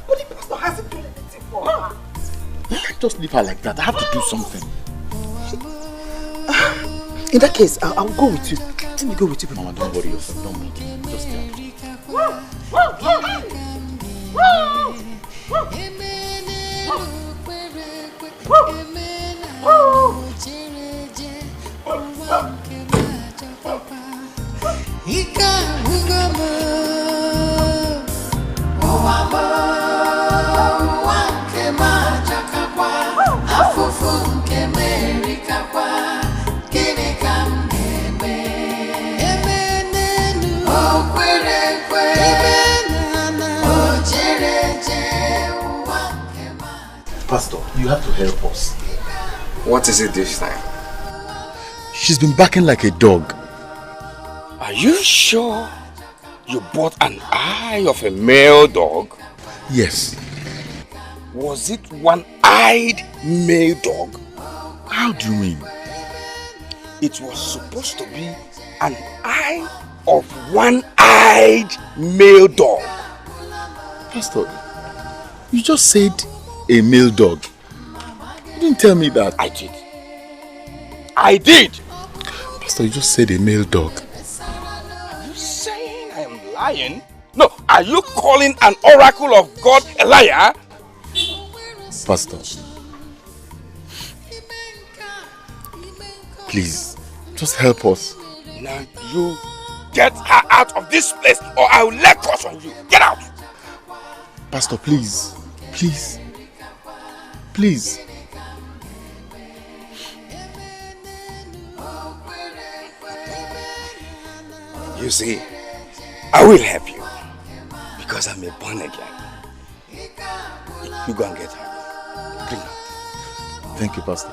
But the pastor hasn't done anything for her. You can't just leave her like that. I have to do something. In that case, I'll go with you. Let me go with you. Mama, don't worry yourself. Don't worry. Just tell me. Pastor, you have to help us. What is it this time? She's been barking like a dog. Are you sure you bought an eye of a male dog? Yes. Was it one-eyed male dog? How do you mean? It was supposed to be an eye of one-eyed male dog. Pastor, you just said a male dog. You didn't tell me that. I did. I did! Pastor, you just said a male dog. Are you saying I am lying? No, are you calling an oracle of God a liar? Pastor, please, just help us. Now you get her out of this place or I will let curse on you. Get out! Pastor, please, please, please. You see, I will help you because I'm a born again. You go and get her. Bring her. Thank you, Pastor.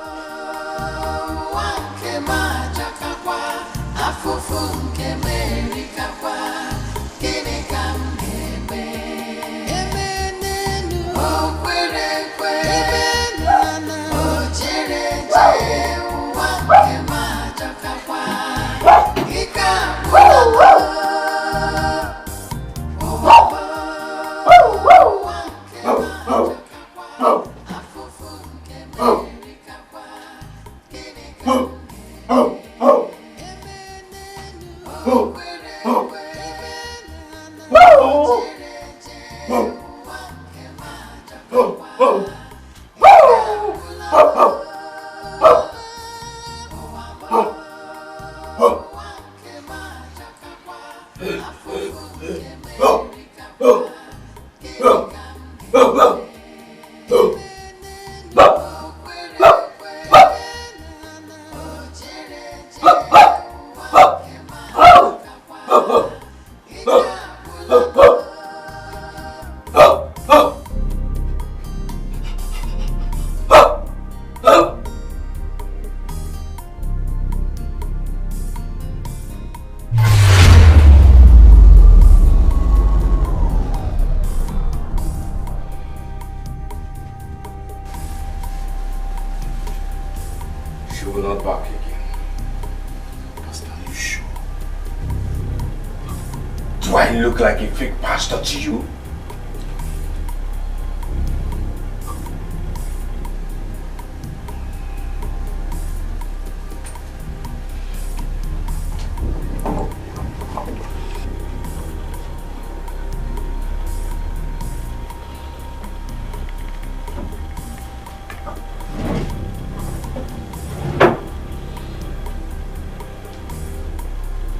Like a fake pastor to you?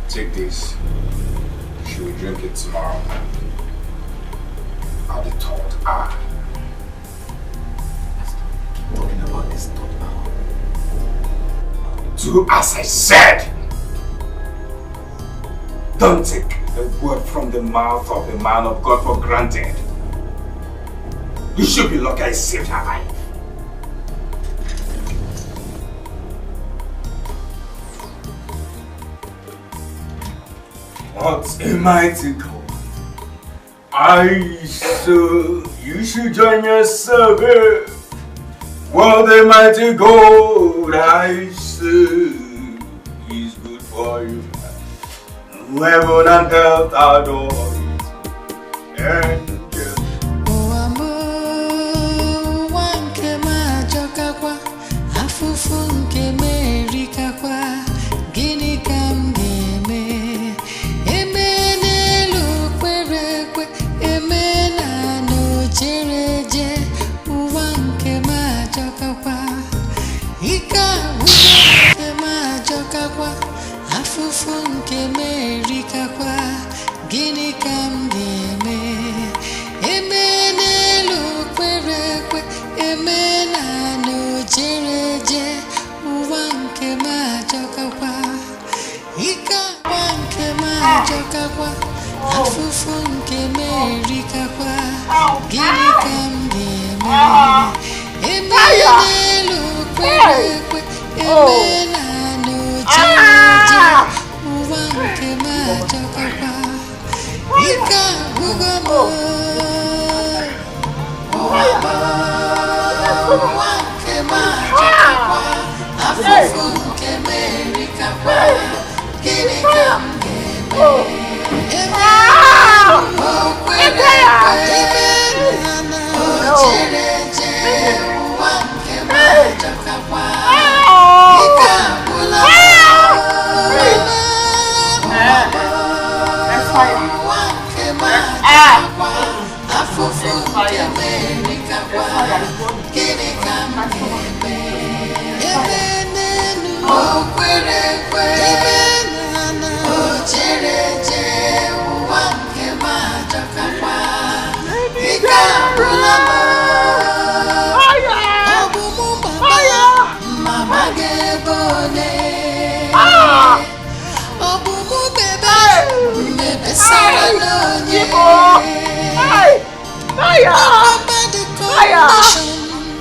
Take this. She will drink it tomorrow at the third hour. Keep talking about this third hour. Do as I said. Don't take a word from the mouth of the man of God for granted. You should be lucky I saved her life. What a mighty God. I so you should join yourself here. What a mighty God I say is good for you. heaven and earth adore it.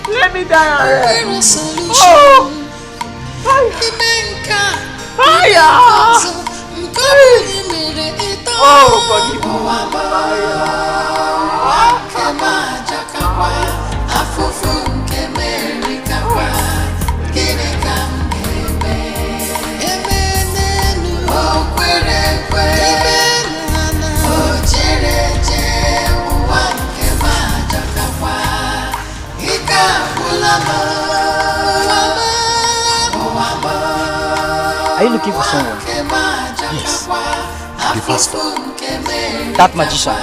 Let me die already. Are you looking for someone? Yes. The pastor. That magician.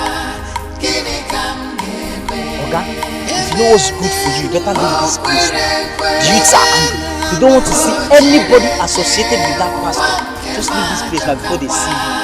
Oga, if you know what's good for you, you better leave this place. The youths are angry. You don't want to see anybody associated with that pastor. Just leave this place now before they see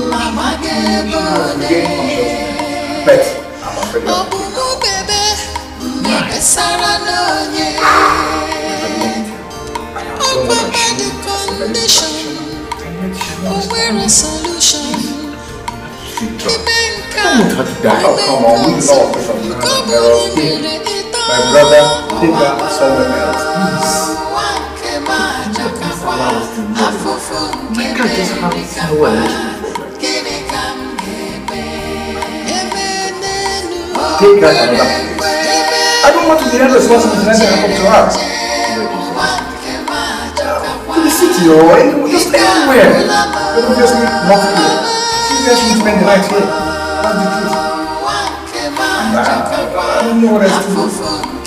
Mama gave But I'm afraid you're not come on, we know from my brother, take that somewhere else, please. I can't just have nowhere else. Take her another place. I don't want to be held responsible for anything happen to her. To the city or just anywhere. But obviously not here. She just will spend the night here. That's the truth. I don't know what else to do.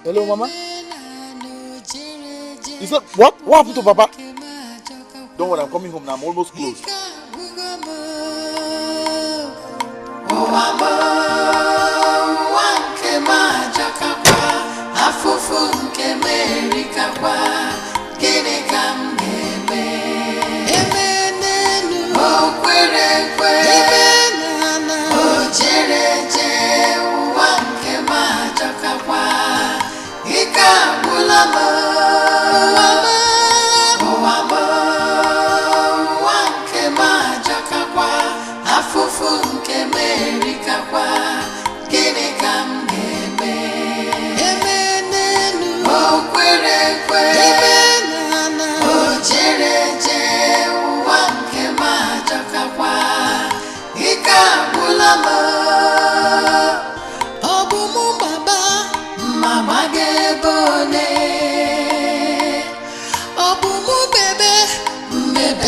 Hello, Mama. Is that what? What happened to Papa? Don't worry, I'm coming home now. I'm almost close. Oh,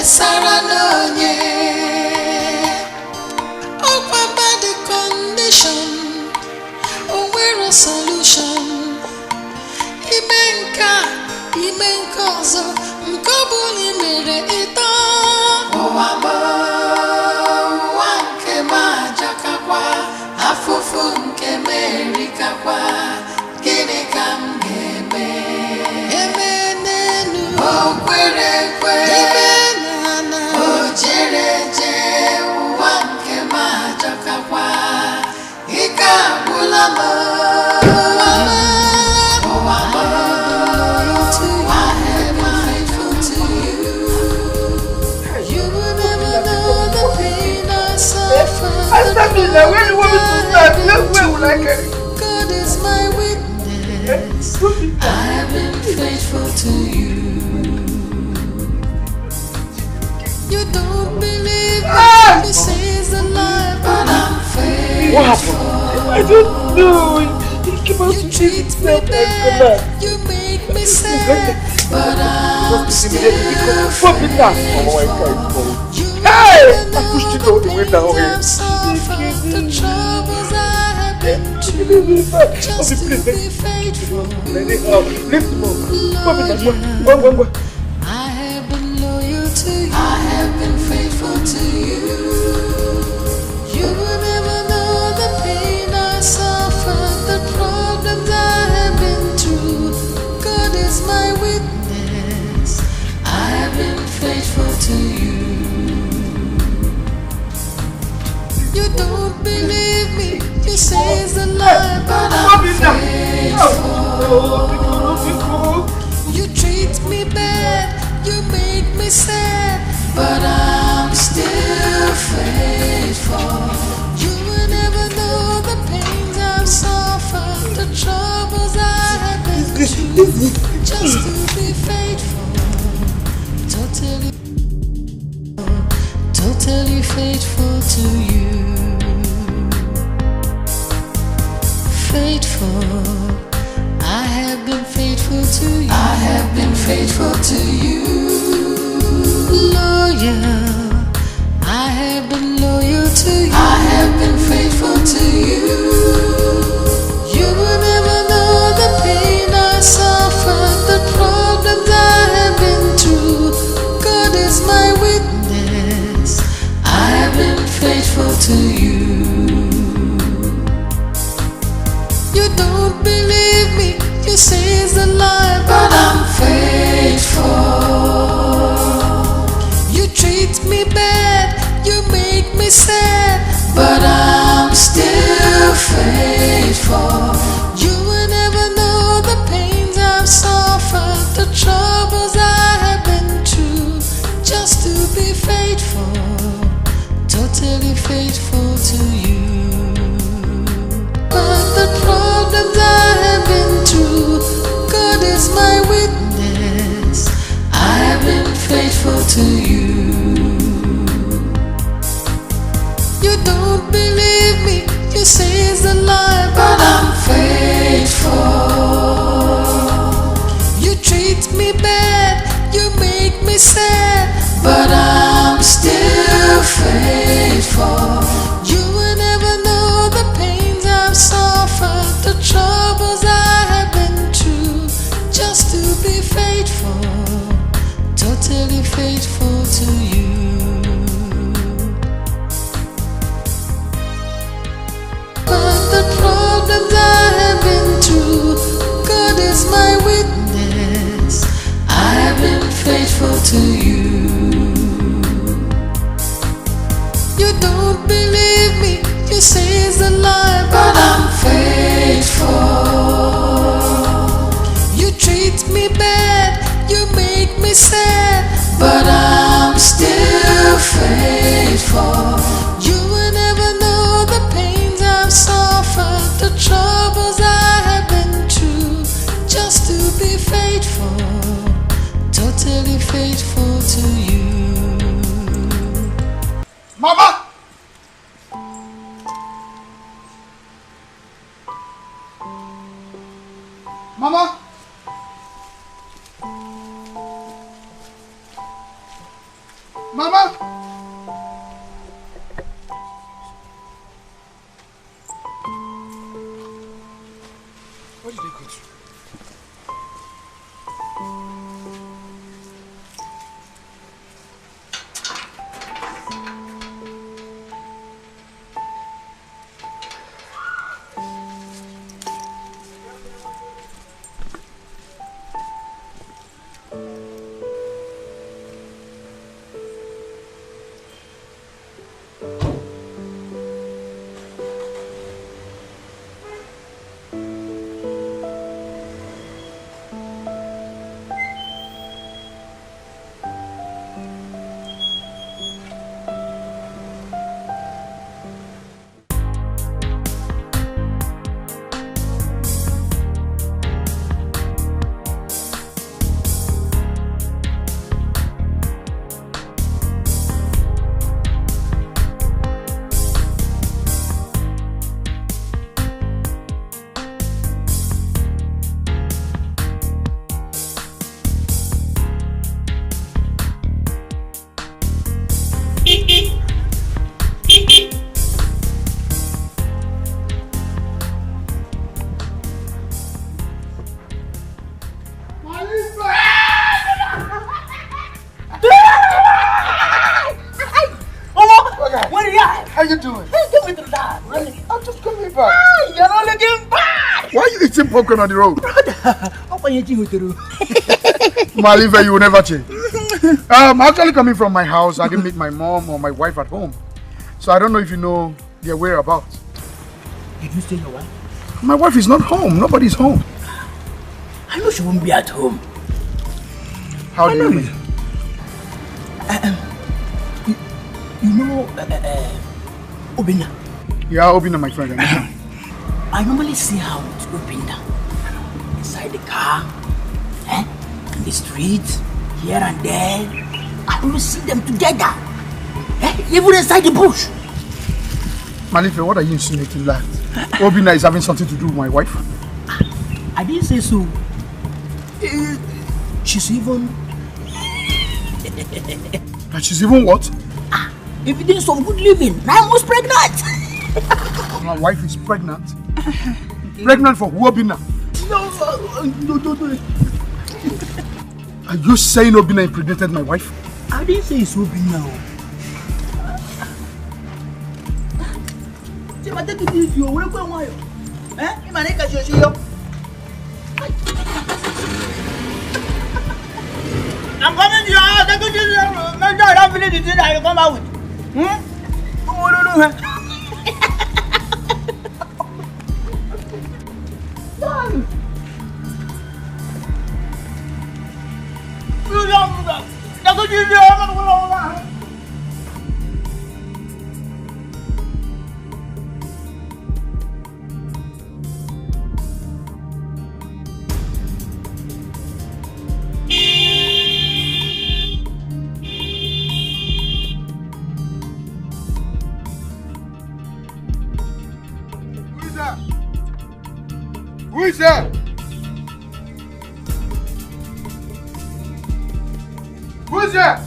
Sarah no about the condition, we're a solution. Imenka so mkobuli mere ito. Owamo wanke majakakwa, afufu nke merika kwa, gini kamgebe. Emenenu okwere kwe. Where you want me to start? Where will I get it? God is my witness. I have been faithful to you. You don't believe me. You say it's a lie, but I'm faithful. What happened? I don't know. He came out to treat me bad. You make me sad, but I'm still faithful. Hey! I pushed it all the way down here. The troubles I have been through, just to be faithful. Lift him up. I have been loyal to you. I have been faithful to you. You will never know the pain I suffered, the problems I have been through. God is my witness. I have been faithful to you. You don't believe me. You say it's a lie, but I'm faithful. You treat me bad. You make me sad, but I'm still faithful. You will never know the pains I've suffered, the troubles I have been through, just to be faithful. Totally faithful to you. Faithful, I have been faithful to you. I have been faithful to you. Loyal, I have been loyal to you. I have been faithful to you. You will never know the pain I suffered, the problems I have been through. God is my witness. I have been faithful to you. You don't believe me. You say it's a lie, but I'm faithful. You treat me bad. You make me sad, but I'm still faithful. You will never know the pains I've suffered, the troubles I have been through, just to be faithful. Totally faithful to you. But the problems I have been through, God is my witness. I have been faithful to you. You don't believe me. You say it's a lie, but I'm faithful. You treat me bad. You make me sad, but I'm still faithful. You will never know the pains I've suffered, the troubles I have been through, just to be faithful. Totally faithful to you. But the problems I have been through, God is my witness. I have been faithful to you. You don't believe me. You say it's a lie, but I'm faithful. You treat me bad. You make me sad, but I'm still faithful. You will never troubles I have been through, just to be faithful, totally faithful to you. Mama! Mama! Mama! Where did they go to? How you doing? Hey, give me to that. Really? I'm just coming back. Ah, you're not looking bad. Why are you eating popcorn on the road? How can you do it? Malive, you will never change. I'm actually coming from my house. I didn't meet my mom or my wife at home. So I don't know if you know their whereabouts. Did you say your wife? My wife is not home. Nobody's home. I know she won't be at home. How do you mean? You know, Obina. Yeah, Obina, my friend. I normally see her with Obina inside the car, in the street, here and there. I always see them together, even inside the bush. Malife, what are you insinuating that? Obina is having something to do with my wife? I didn't say so. She's even... She's even what? Evidence of good living. I was pregnant. My wife is pregnant. Pregnant for who, Obina? No. Are you saying Obina impregnated my wife? I didn't say it's Obina. I'm coming to your house. I'm going to the village that you come out with. Who is there? Who is there?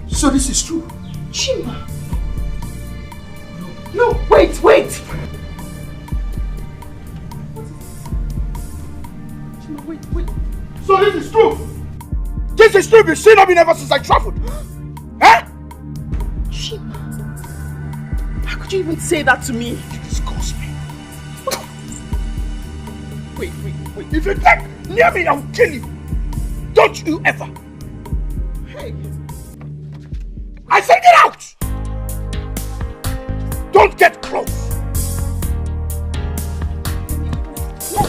So this is true. Chima. No, wait. Chima, wait. So this is true. This is true. You've seen me ever since I traveled. Chima. How could you even say that to me? You disgust me. Wait. If you get near me, I'll kill you. Don't you ever. Hey. I said get out! Don't get close. No.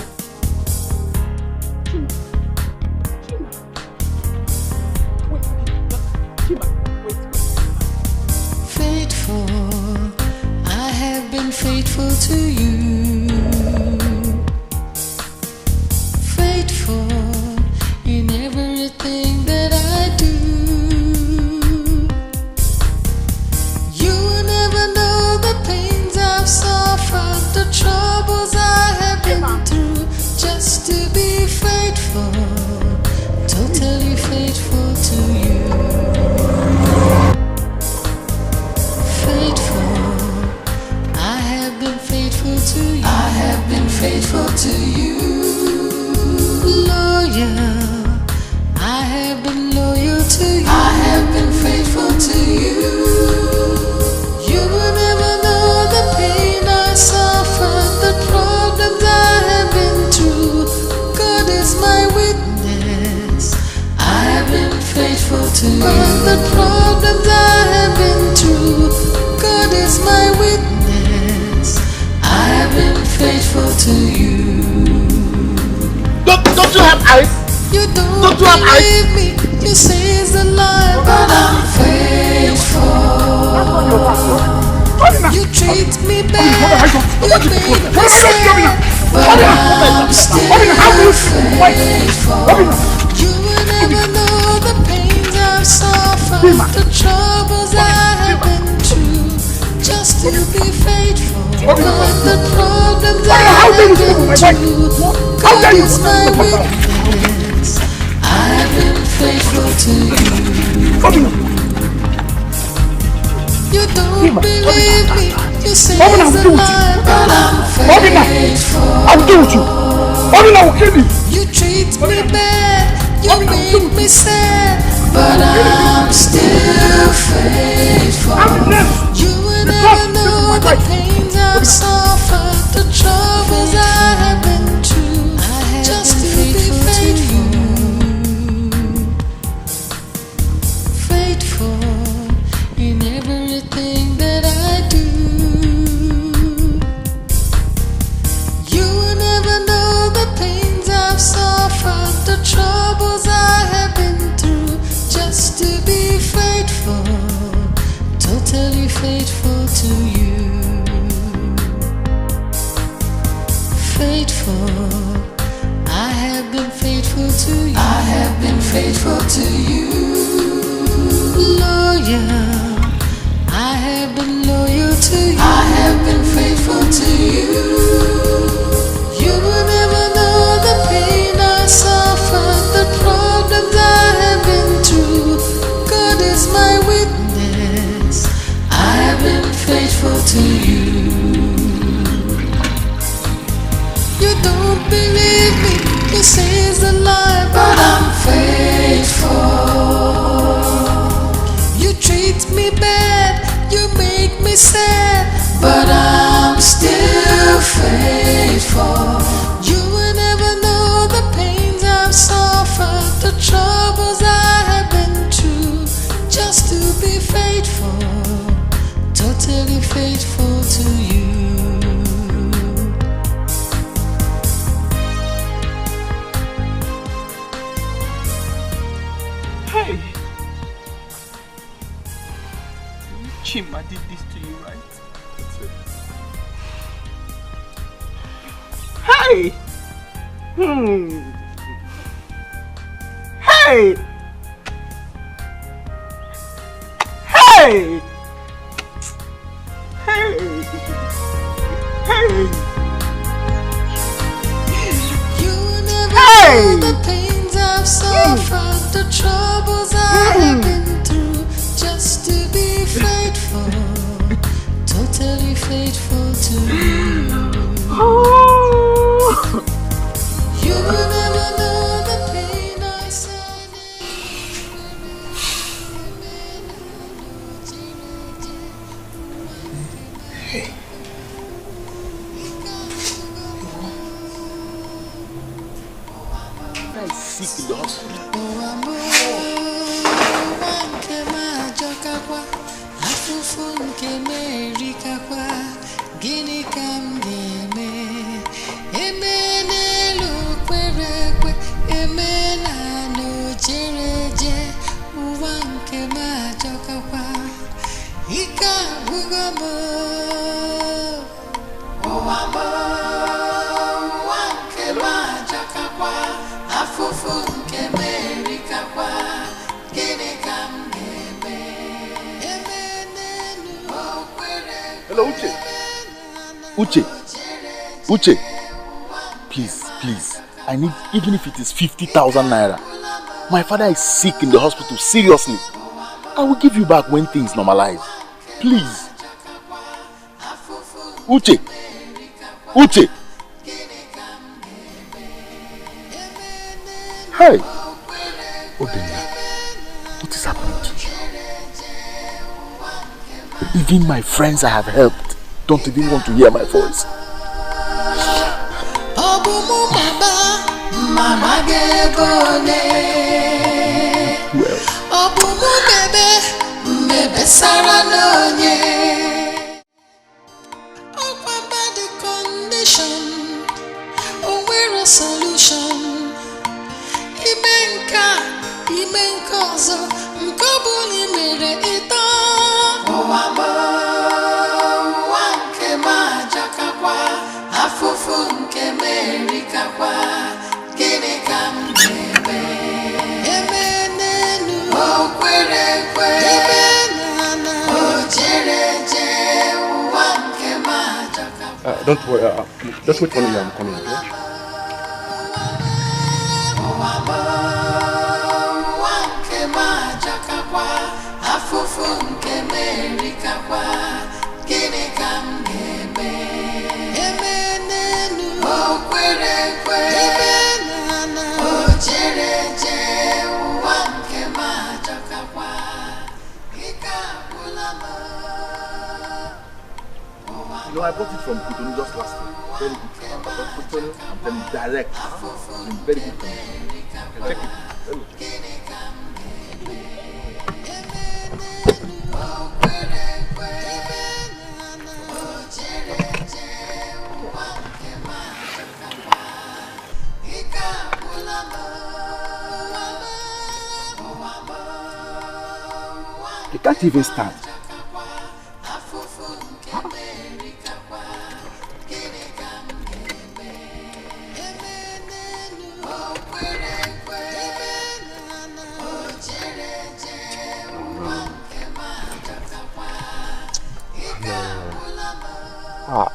Chima. Wait. Faithful, I to you. Faithful in everything that I do. You will never know the pains I've suffered, the troubles I have been through, just to be faithful, totally faithful to you. Faithful, I have been faithful to you. I have been faithful to you. Loyal, I have been loyal to you. I have been faithful to you. You will never know the pain I suffered, the problems I have been through. God is my witness, I have been faithful to you. All the problems I have been through, God is my witness, I have been faithful to you. Don't you have eyes? You don't you have believe me, you say it's a lie, but I'm faithful. You treat me bad, you make me sad, but I'm still faithful. You will never know the pains I've suffered, the troubles I have been through, just to be faithful. But the problems I have been through, God is my witness, I have been faithful to you. You don't believe me, you say it's a lie, but I'm faithful. I'll do it you. I will kill you. You treat me bad, you make me sad, but I'm still faithful. You will never know the pains I've suffered, the troubles I have been through, just to be faithful. Faithful in everything that I do. You will never know the pains I've suffered, the troubles I have been through, just to be faithful, totally faithful to you. Faithful, I have been faithful to you. I have been faithful to you. Loyal, I have been loyal to you. I have been faithful to you. You will never know the pain I suffered, the problems I have been through. God is my witness, I have been faithful to you. You don't believe me, you say it's a lie, but I'm faithful. You treat me bad, you make me sad, but I'm still faithful. You will never know the pains I've suffered, the troubles I have been through, just to be faithful, totally faithful to you. Hey! Chima did this to you, right? That's it. Hey! Hey! Hey! Hey! Hey! You never know the pains I've suffered, the troubles I have been through, just to be faithful, totally faithful to you. You will never know the pain I suffered. I'm sick in the hospital. Hello, Uche. Uche. Please. I need, even if it is 50,000 naira. My father is sick in the hospital, seriously. I will give you back when things normalize. Please. Uche. Hey. Obinna, what is happening to you? Even my friends I have helped don't even want to hear my voice. Don't worry, just wait for me, I'm coming, okay? No, I bought it from Kutonu just last week. Very good. I bought Kutonu and then direct. In very good condition. Check it. Very good. You can't even stand.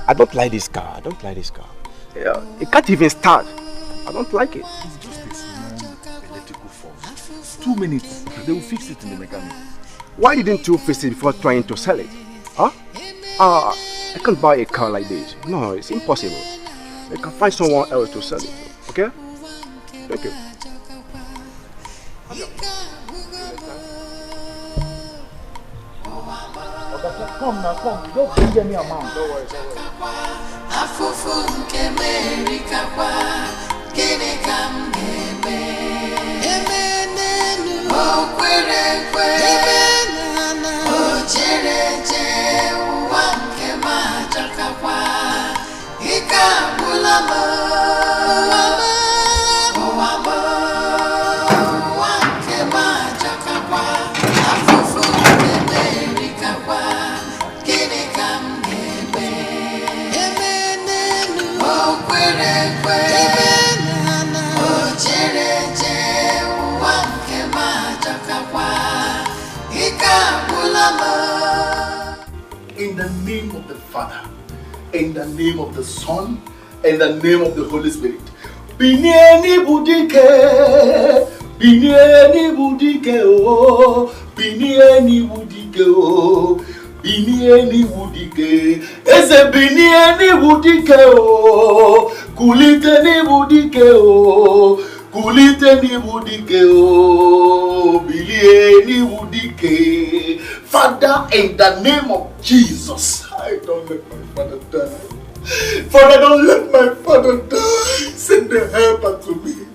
I don't like this car. Yeah, it can't even start. I don't like it. It's just a small electrical fault. 2 minutes, they will fix it in the mechanic. Why didn't you fix it before trying to sell it? Huh? I can't buy a car like this. No, it's impossible. I can find someone else to sell it. Okay? Thank you. Come now, come. Don't bring any amount. Don't worry. In the name of the Father, in the name of the Son, in the name of the Holy Spirit. Binieni budike, binieni budike oh, binieni budike oh, binieni budike. Eze binieni budike oh, kulite ni budike oh, kulite ni budike oh, binieni budike. Father, in the name of Jesus, I don't let my father die. Father, don't let my father die. Send the helper to me.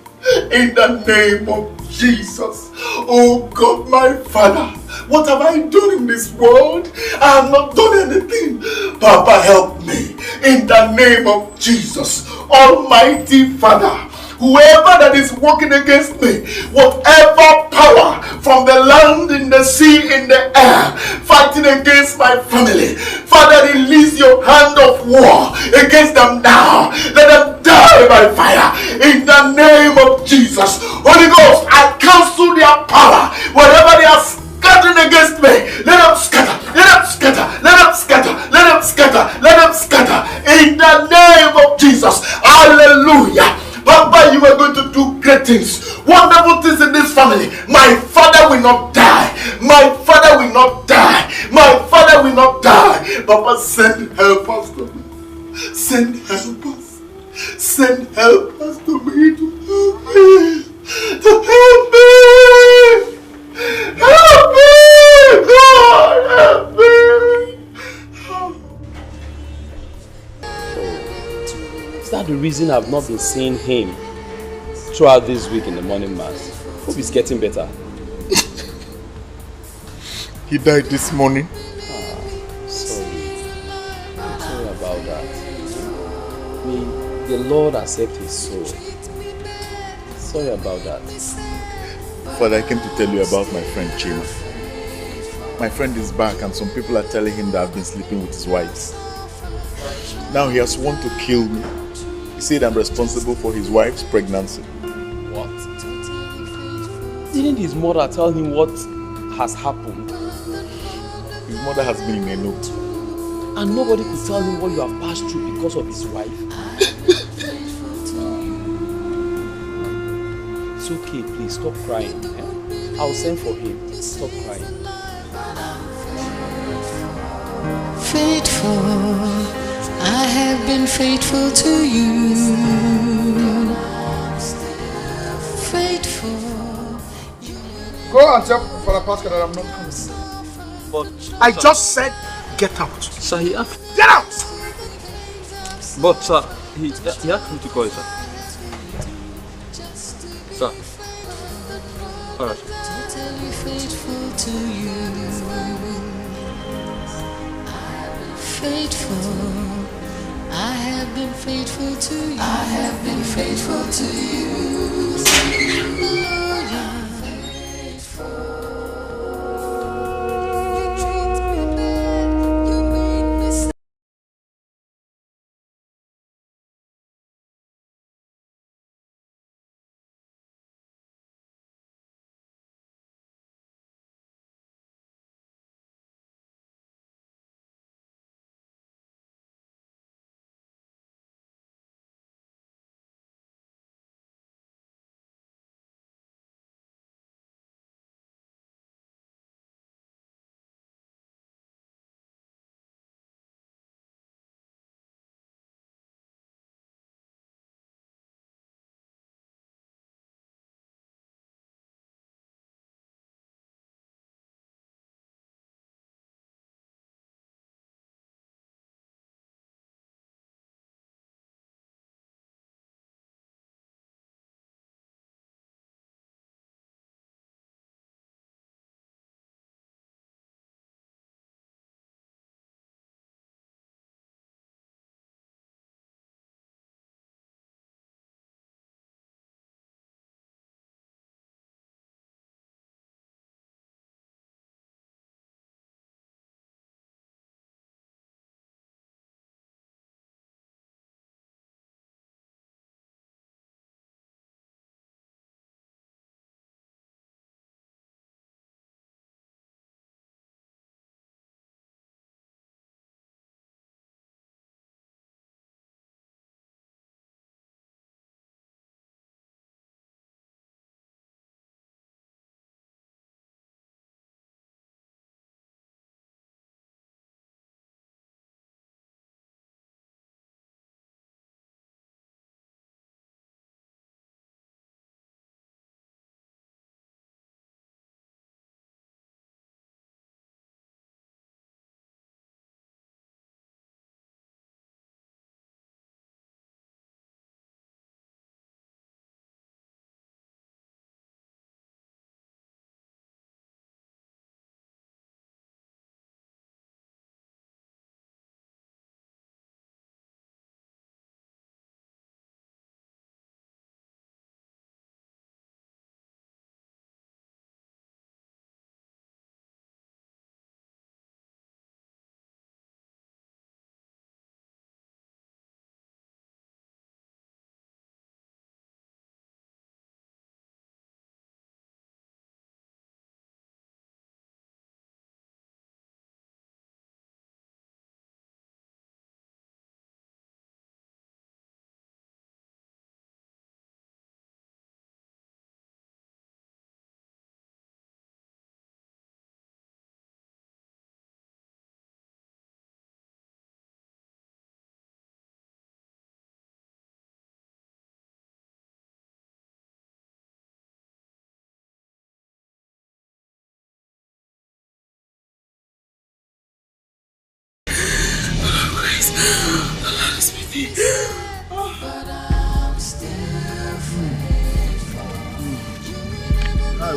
In the name of Jesus. Oh God, my Father, what have I done in this world? I have not done anything. Papa, help me. In the name of Jesus. Almighty Father, whoever that is working against me, whatever power from the land, in the sea, in the air, fighting against my family, Father, release your hand of war against them now. Let them die die by fire. In the name of Jesus. Holy Ghost, I cancel their power. Whatever they are scattering against me, let them scatter. Let them scatter. Let them scatter. Let them scatter. Let them scatter. In the name of Jesus. Hallelujah. Papa, you are going to do great things, wonderful things in this family. My father will not die. My father will not die. My father will not die. Papa, send helpers to me. Send helpers. Send helpers to me to help me. To help me. Help me. God, help me. Is that the reason I've not been seeing him throughout this week in the morning mass? Hope he's getting better. He died this morning. Sorry. I'm sorry about that. May the Lord accept his soul. Sorry about that. Father, I came to tell you about my friend Chima. My friend is back and some people are telling him that I've been sleeping with his wives. Now he has sworn to kill me. He said I'm responsible for his wife's pregnancy. What? Didn't his mother tell him what has happened? His mother has been in a note. And nobody could tell him what you have passed through because of his wife? It's okay, please stop crying. I'll send for him. Stop crying. Faithful, I have been faithful to you. Faithful. Go and tell Father Pascal that I'm not coming. But I just said get out. sir, he asked. Get out! But sir, he asked me to call you, sir. Sir. Alright. Totally faithful to you. Faithful, I have been faithful to you. I have been faithful to you.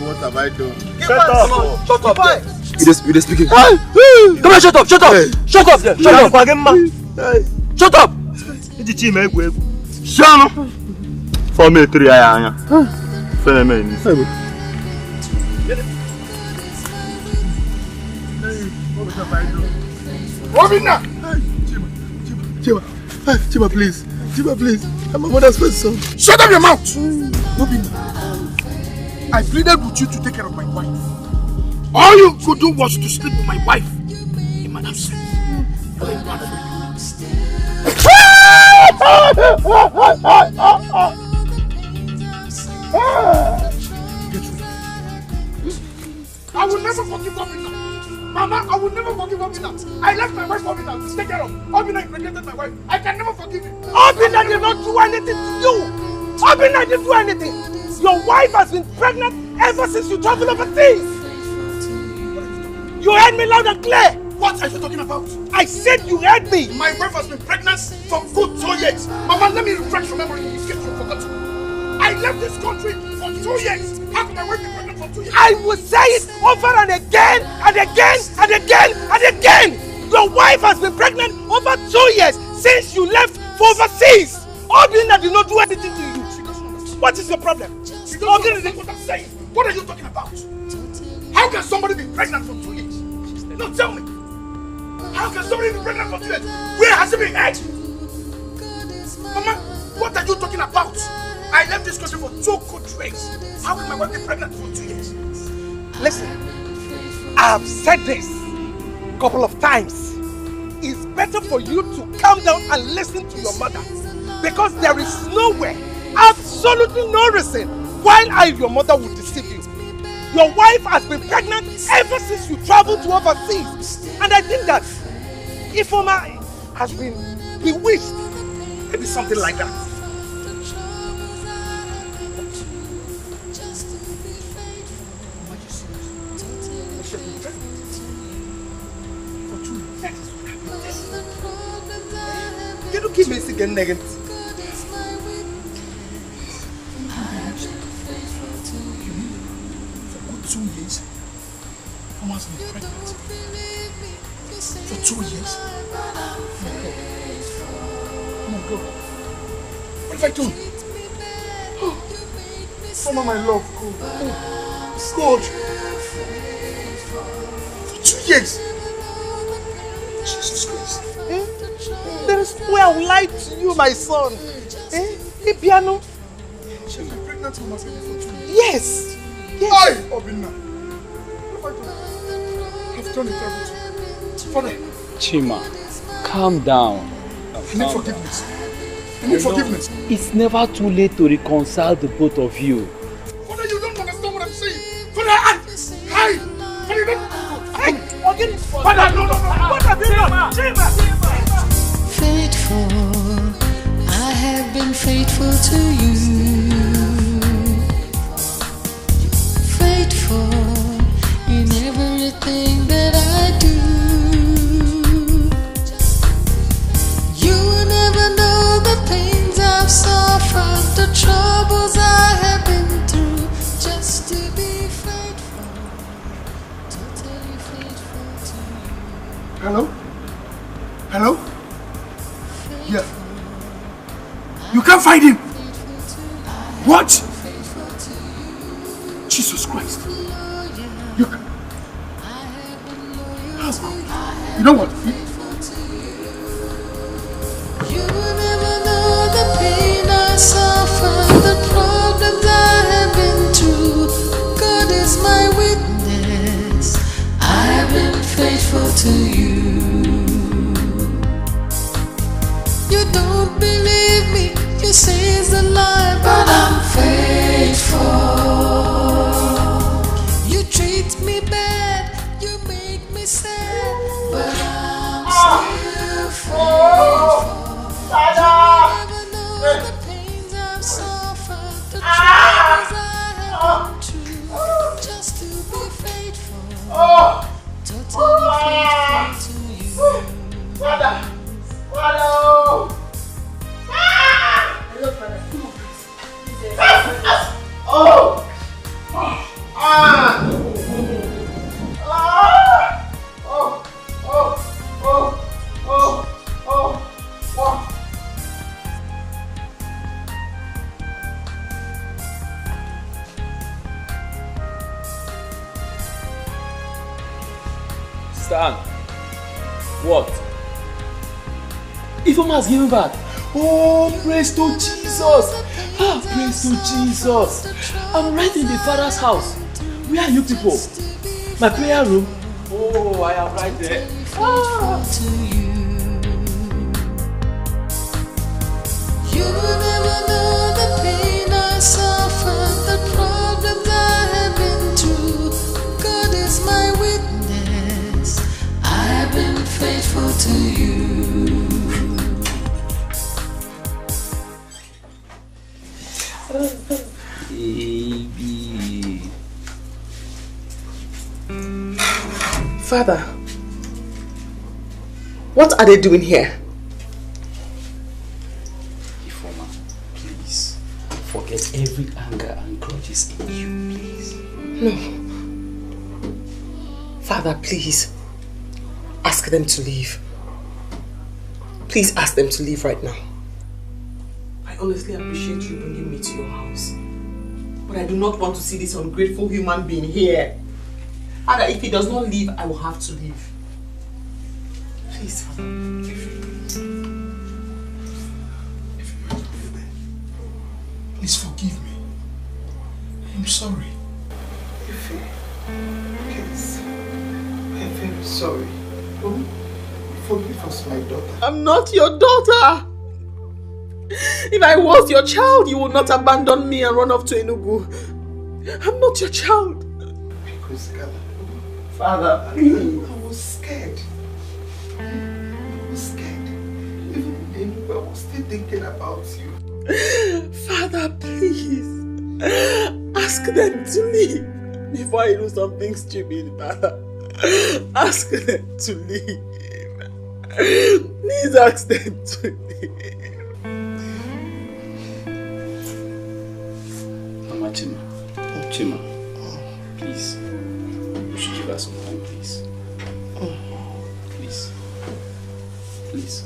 What have I done? Shut up! Shut up! You just speaking. Come on, shut up! Shut up! Shut up! Shut up! Shut up! Shut up! For me, 3 aya. Phenomenon. Robina! Chima, please. Chima, please. I'm my mother's first son. Shut up your mouth! Robina, I pleaded with you to take care of my wife. All you could do was to sleep with my wife in my absence. I will never forgive Robina. Mama, I will never forgive Robina. I left my wife Robina to take care of. Robina impregnated my wife. I can never forgive you. Robina did not do anything to you. Robina didn't do anything. Your wife has been pregnant ever since you traveled overseas. You heard me loud and clear. What are you talking about? I said you heard me. My wife has been pregnant for good 2 years. Mama, let me refresh your memory in case you forgot. I left this country for 2 years. How could my wife be pregnant for 2 years? I will say it over and again and again and again and again. Your wife has been pregnant over 2 years since you left for overseas. Obina did not do anything to you. What is your problem? She doesn't know what I'm saying. What are you talking about? How can somebody be pregnant for 2 years? No, tell me. How can somebody be pregnant for 2 years? Where has it been had? Mama, what are you talking about? I left this country for 2 good days. How can my wife be pregnant for 2 years? Listen, I have said this a couple of times. It's better for you to calm down and listen to your mother. Because there is nowhere, absolutely no reason why I, your mother, would deceive you. Your wife has been pregnant ever since you traveled to overseas. And I think that Ifoma has been bewitched. Maybe something like that. You don't keep me again negative. For good 2 years, Mama's been pregnant. For 2 years. Oh my God. What have I done? Oh, Mama, my love, God. Oh, God. For 2 years. Jesus Christ. There is no way I will lie to you, my son. Piano. She's been pregnant with my baby for 2 years. Yes. Yes. Aye, Obina. What have I done? I've done it everything. Father. Chima, calm down. I need forgiveness. I need forgiveness. It's never too late to reconcile the both of you. Father, you don't understand what I'm saying. Father, hi. Father, you don't. Father, no. What have you done? Faithful, I have been faithful to you. Faithful in everything that I do. You will never know the pains I've suffered, the troubles I have been through, just to be faithful, totally faithful to you. Hello? Hello? Yeah. You can't find him. What? Jesus Christ. You can... You know what? You will never know the pain I suffer, the problems I have been through. God is my witness. I have been faithful to you. You don't believe me, you say it's a lie, but I'm faithful. You treat me bad, you make me sad, but I'm still faithful. You never know the pains I've suffered, the troubles I have been through, just to be faithful, totally faithful to you. What? Ifeoma has given back. Oh, praise to Jesus! Ah, praise to Jesus! I'm right in the Father's house. Where are you people? My prayer room? Oh, I am right there. Ah. You never know the pain I suffered, the problems I have been through. God is my witness. I have been faithful to you. Baby. Father, what are they doing here? Ifeoma, please, forget every anger and grudges in you, please. No. Father, please, ask them to leave. Please ask them to leave right now. I honestly appreciate you bringing me to your house. But I do not want to see this ungrateful human being here. Father, if he does not leave, I will have to leave. Please, Father. Please forgive me. I'm sorry. Please. I'm very sorry. Forgive us, my daughter. I'm not your daughter. If I was your child, you would not abandon me and run off to Enugu. I'm not your child. Because, Father, please. I was scared. Even then, I was still thinking about you. Father, please. Ask them to leave before I do something stupid, Father. Ask them to leave. Please ask them to leave. Mama Chima, please. You should give us some time, please. Please. Please.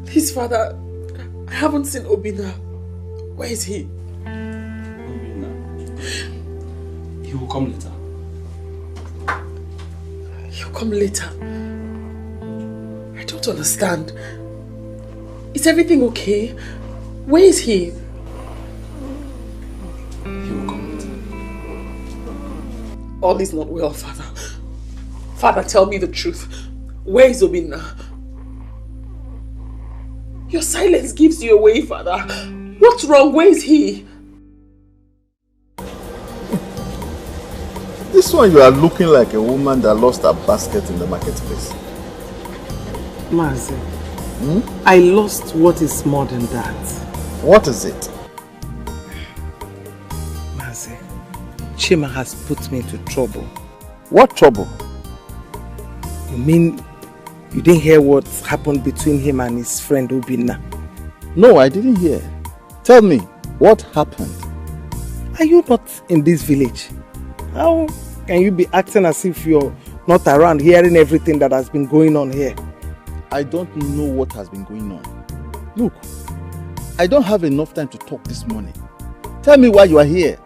Please, Father, I haven't seen Obinna. Where is he? Obinna. He will come later. He'll come later. I don't understand. Is everything okay? Where is he? He will come later. All is not well, Father. Father, tell me the truth. Where is Obinna? Your silence gives you away, Father. What's wrong? Where is he? This one, you are looking like a woman that lost her basket in the marketplace. Mazi, I lost what is more than that. What is it? Mazi, Chima has put me into trouble. What trouble? You mean you didn't hear what happened between him and his friend Obinna? No, I didn't hear. Tell me, what happened? Are you not in this village? How can you be acting as if you're not around hearing everything that has been going on here? I don't know what has been going on. Look, I don't have enough time to talk this morning. Tell me why you are here.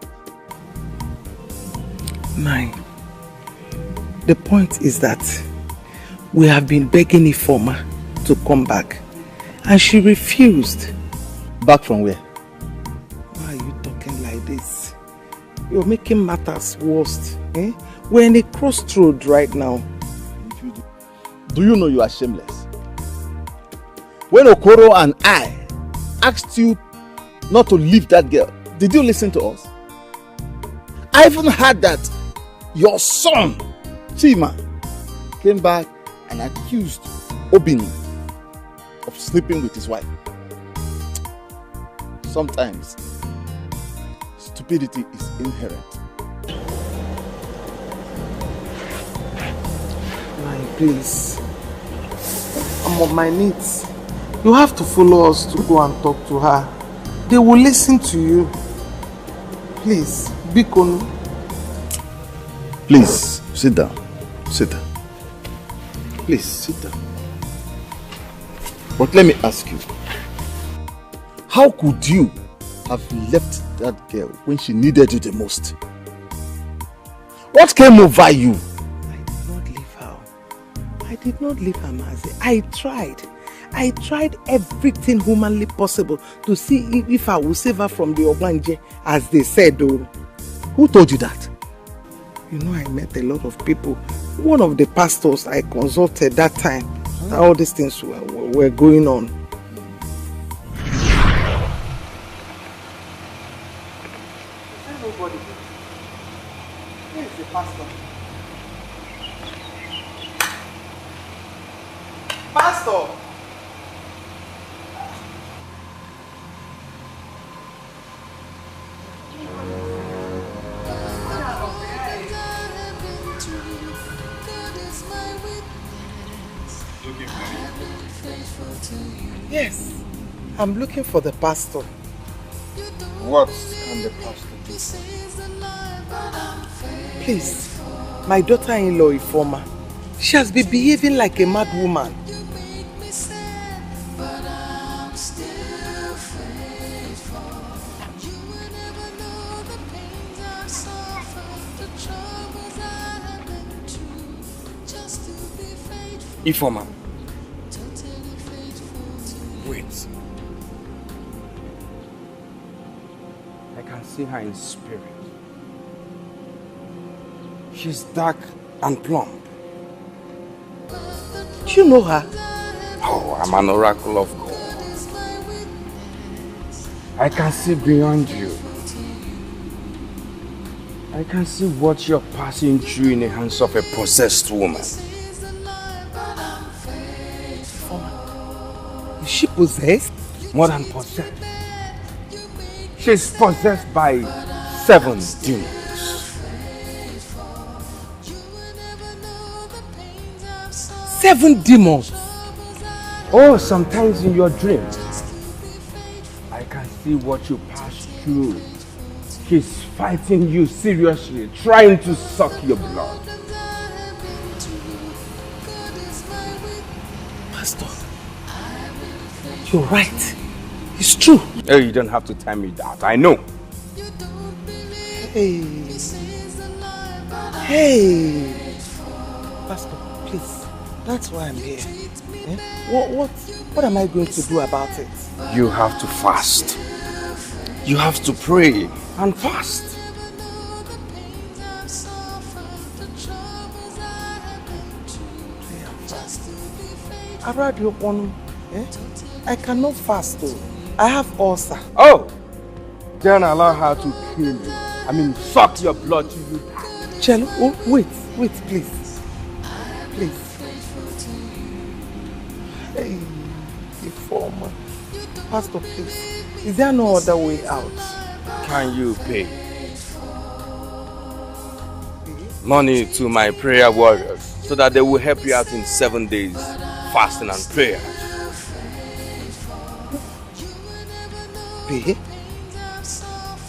The point is that we have been begging Ifeoma to come back and she refused. Back from where? Why are you talking like this? You're making matters worse. Eh? We're in a crossroad right now. Do you know you are shameless? When Okoro and I asked you not to leave that girl, did you listen to us? I even heard that your son, Chima, came back and accused Obinna of sleeping with his wife. Sometimes stupidity is inherent. Please, I'm on my knees. You have to follow us to go and talk to her. They will listen to you. Please, Bikonu. Please, sit down. Sit down. Please, sit down. But let me ask you, how could you have left that girl when she needed you the most? What came over you? I did not leave her. I did not leave her, Mazi. I tried everything humanly possible to see if I would save her from the Ogbanje, as they said, though. Who told you that? You know, I met a lot of people. One of the pastors I consulted that time, all these things were going on. Nobody. Where is the pastor? Pastor! Yes, I'm looking for the pastor. What can the pastor do? Please, my daughter-in-law Ifoma, she has been behaving like a mad woman. Ifoma. Wait. I can see her in spirit. She's dark and plump. Do you know her? Oh, I'm an oracle of God. I can see beyond you. I can see what you're passing through in the hands of a possessed woman. Is she possessed? More than possessed. She's possessed by 7 demons. 7 demons? Oh, sometimes in your dreams, I can see what you pass through. She's fighting you seriously, trying to suck your blood. Pastor, you're right. It's true. Oh, you don't have to tell me that. I know. Hey. Hey. Pastor, please. That's why I'm here. Eh? What am I going to do about it? You have to fast. You have to pray and fast. I cannot fast though. I have ulcer. Oh! Then allow her to kill you. I mean, suck your blood till you die. Chelo, oh, wait, please. Please. Hey, Ifoma. Pastor, please. Is there no other way out? Can you pay money to my prayer warriors so that they will help you out in 7 days fasting and prayer? Pay?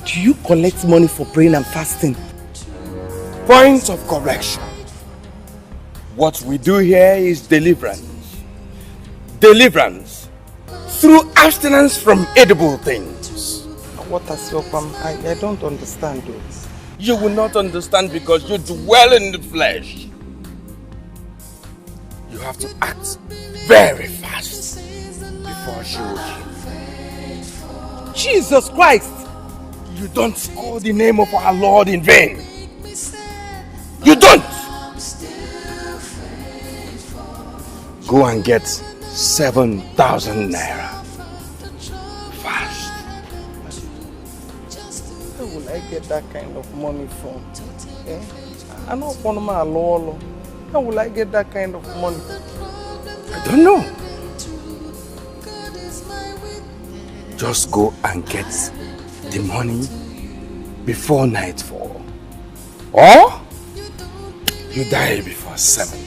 Do you collect money for praying and fasting? Point of correction. What we do here is deliverance. Deliverance through abstinence from edible things. What has your I don't understand though. You will not understand because you dwell in the flesh. You have to act very fast before she will kill. Jesus Christ! You don't call the name of our Lord in vain. You don't! Go and get 7,000 naira. Fast. Where will I get that kind of money from? Eh? I know one my lolo. How will I get that kind of money? I don't know. Just go and get the money before nightfall. Or you die before 7.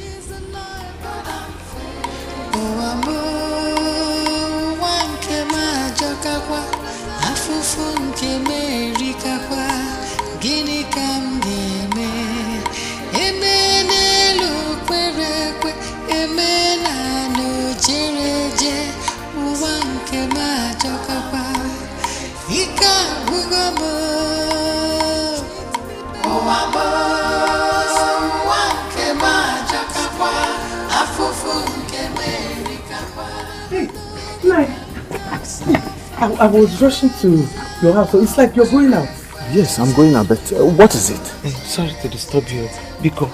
I was rushing to your house, so it's like you're going out. Yes, I'm going out, but what is it? Sorry to disturb you. Biko,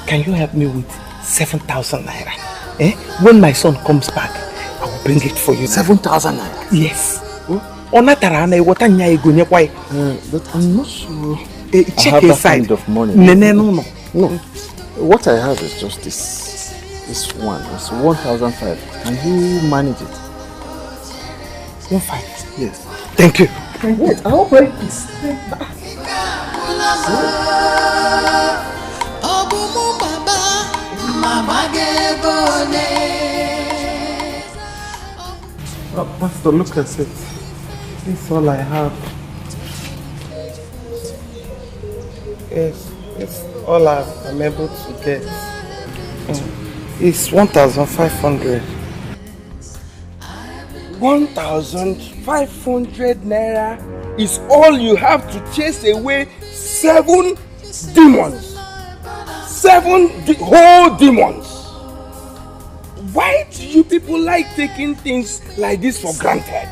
can you help me with 7,000 naira? When my son comes back, I will bring it for you. 7,000 naira? Yes. But I'm not sure. Check inside. Kind of money. No. What I have is just this one. It's 1,500. Can you manage it? 1,500? Yes. Thank you. Wait, I'll break this. Pastor, look at it. This is all I have. Yes, it's all I'm able to get. It's 1,500. 1,500 naira is all you have to chase away 7 demons. 7 whole demons. Why do you people like taking things like this for granted?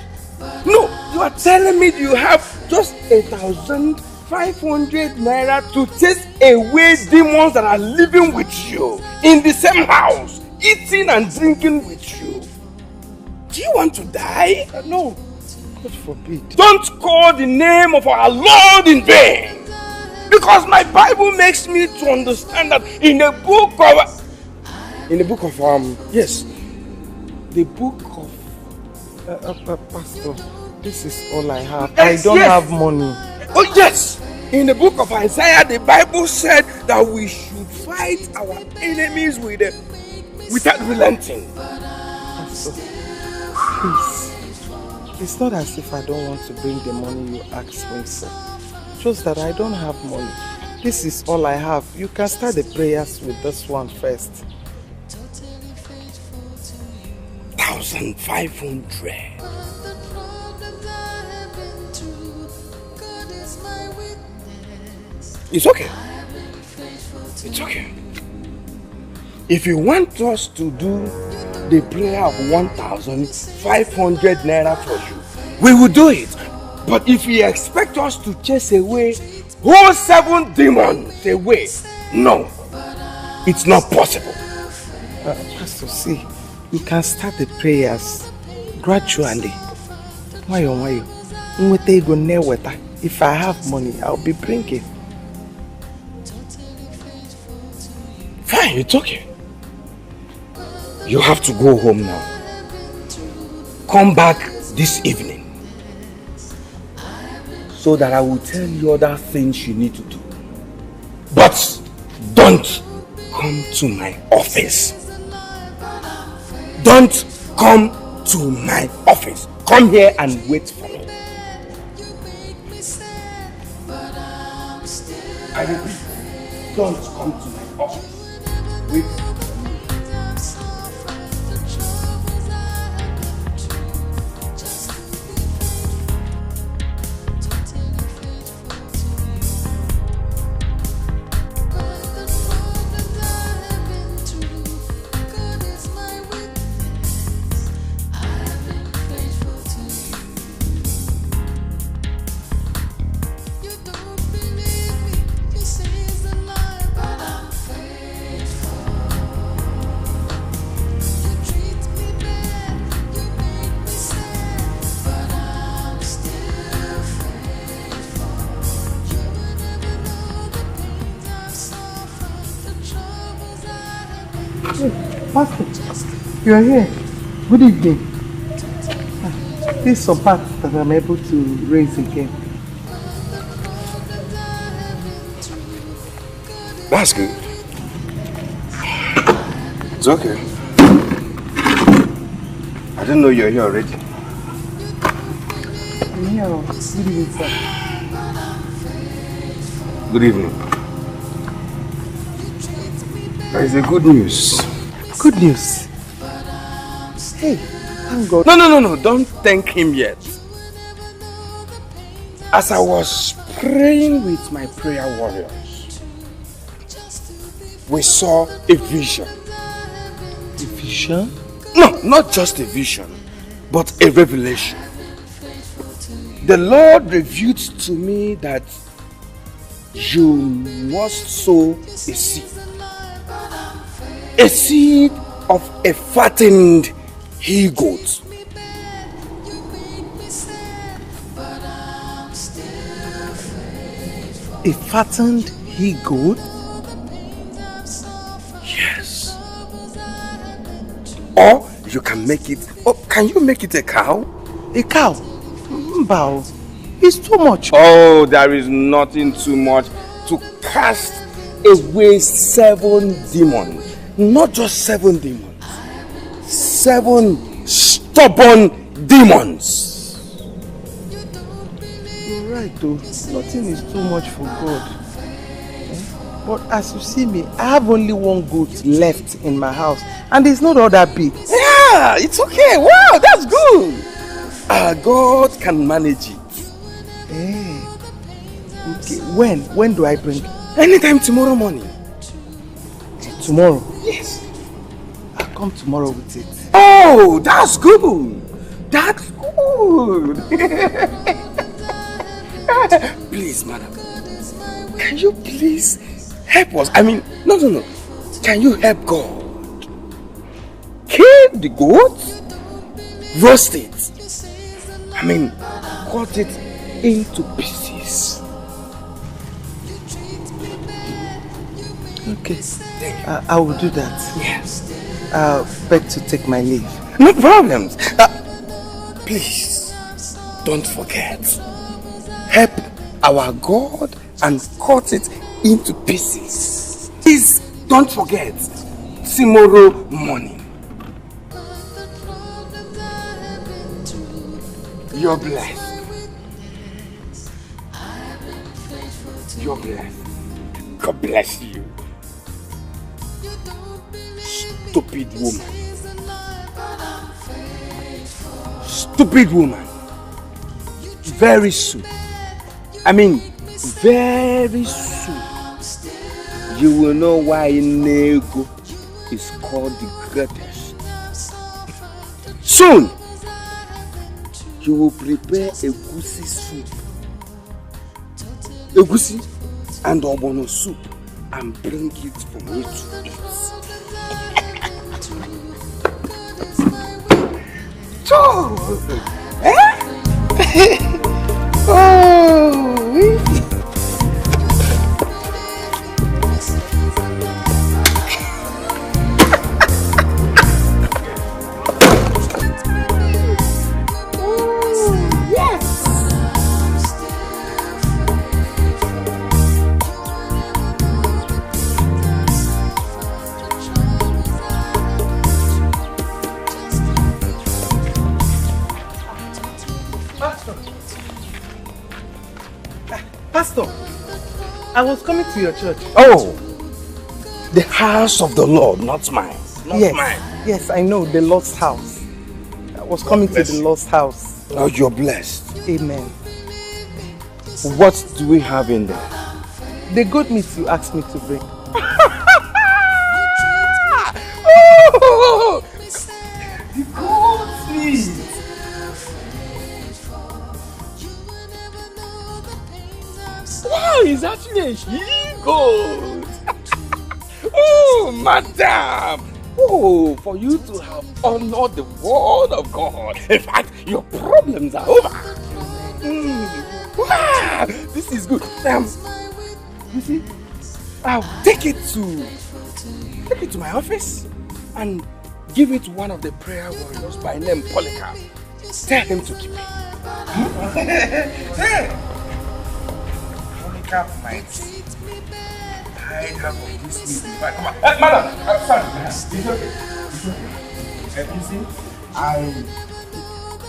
No, you are telling me you have just 1,500 naira to chase away demons that are living with you in the same house, eating and drinking with you. Do you want to die? No, God forbid. Don't call the name of our Lord in vain. Because my Bible makes me to understand that in the book of Pastor, this is all I have. Yes, I don't have money. Oh yes, in the book of Isaiah, the Bible said that we should fight our enemies without relenting. Pastor, please, it's not as if I don't want to bring the money you asked me for. Just that I don't have money. This is all I have. You can start the prayers with this one first. 1,500. It's okay. It's okay. If you want us to do the prayer of 1,500 naira for you, we will do it. But if you expect us to chase away whole 7 demons away, no, it's not possible. Pastor, see, you can start the prayers gradually. If I have money, I'll be bringing. Fine, it's okay. You have to go home now. Come back this evening, so that I will tell you other things you need to do. But don't come to my office. Don't come to my office. Come here and wait for me. I repeat, don't come to my office. Wait. Pastor, you are here. Good evening. This is some parts that I'm able to raise again. That's good. It's okay. I didn't know you're here already. I'm here. Good evening, sir. Good evening. There is a good news. Good news? Hey, thank God. No. Don't thank him yet. As I was praying with my prayer warriors, we saw a vision. A vision? No, not just a vision, but a revelation. The Lord revealed to me that you must sow a seed. A seed of a fattened he-goat. A fattened he-goat? Yes. Or you can make it, can you make it a cow? A cow? Mbao, it's too much. Oh, there is nothing too much to cast away 7 demons. Not just 7 demons. 7 stubborn demons. You're right though, nothing is too much for God. But as you see me, I have only 1 goat left in my house and it's not all that big. Yeah, it's okay. Wow, that's good. God can manage it. Hey. Okay, when do I bring? Anytime tomorrow morning. Tomorrow? Yes. I'll come tomorrow with it. Oh, that's good. That's good. Please, madam. Can you please help us? I mean, no. Can you help God? Kill the goat, roast it. I mean, cut it into pieces. Okay, I will do that. Yes. I'll beg to take my leave. No problems. Please, don't forget. Help our God and cut it into pieces. Please, don't forget. Tomorrow morning. You're blessed. You're blessed. God bless you. Stupid woman. Stupid woman. Very soon. Very soon. You will know why Ini Edo is called the greatest. Soon. You will prepare egusi soup. Egusi and ogbono soup and bring it for me to eat. Pastor, I was coming to your church. Oh, the house of the Lord, not mine. Not mine. Yes, I know, the Lord's house. I was coming to the Lord's house. Oh, you're blessed. Amen. What do we have in there? The goat meat you asked me to bring. Oh, the goat meat. Wow, it's actually a he-goat. Oh, madam. Oh, for you to have honored the word of God. In fact, your problems are over. Wow, this is good. You see, I'll take it to my office and give it to one of the prayer warriors by name Polycarp. Tell him to keep it. Hey! Polycarp might hide half of this meeting. Come on, madam, I'm sorry. It's okay. It's okay. You see,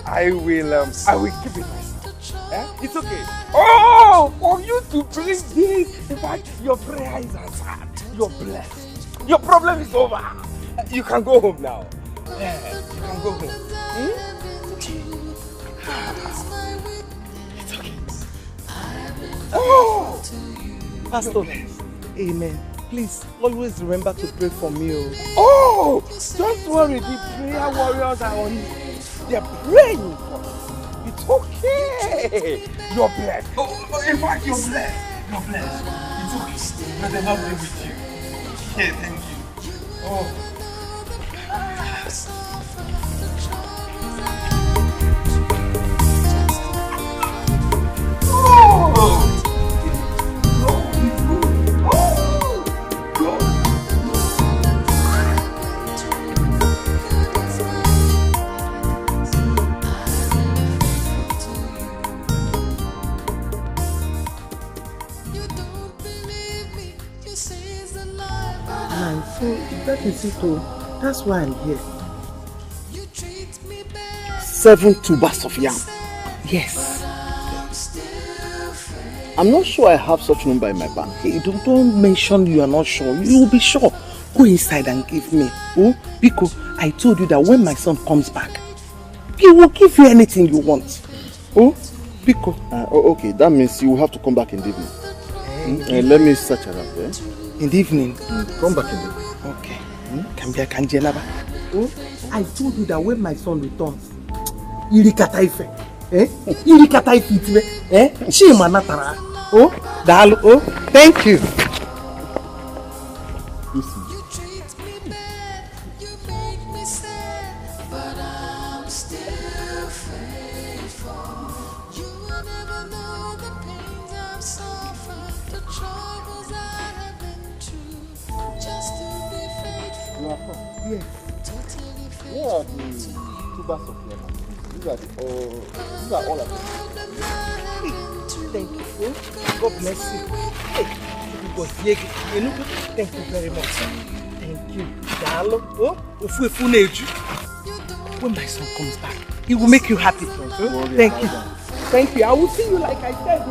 I will keep it myself. It's okay. Oh, for you to bring this, in fact, your prayer is answered. You're blessed. Your problem is over. You can go home now. Yeah, you can go home. It's okay. Oh, Pastor, amen. Please, always remember to pray for me. Oh, don't worry. The prayer warriors are on it. They're praying for us. It's Okay. You're blessed. Oh, in fact, you're blessed. You're blessed. It's okay. May the Lord be with you. Yeah, thank you. Oh. So that is it all. That's why I'm here. 7 tubers of yam. Yes. I'm not sure I have such number in my bank. Hey, don't mention you are not sure. You will be sure. Go inside and give me. Oh, because I told you that when my son comes back, he will give you anything you want. Oh, because. Okay, that means you will have to come back in the evening. Let me search around there. In the evening? Come back in the evening. Okay. Oh, I told you that when my son returns, Irikata ife. Irikata ife itme. Chima natara. Oh, Dalu. Oh, thank you. Listen. Yes. Where are the tubers of yam? These are all of them. Thank you. God bless you. Thank you very much. Thank you. When my son comes back, he will make you happy. Thank you. Thank you. I will see you like I said.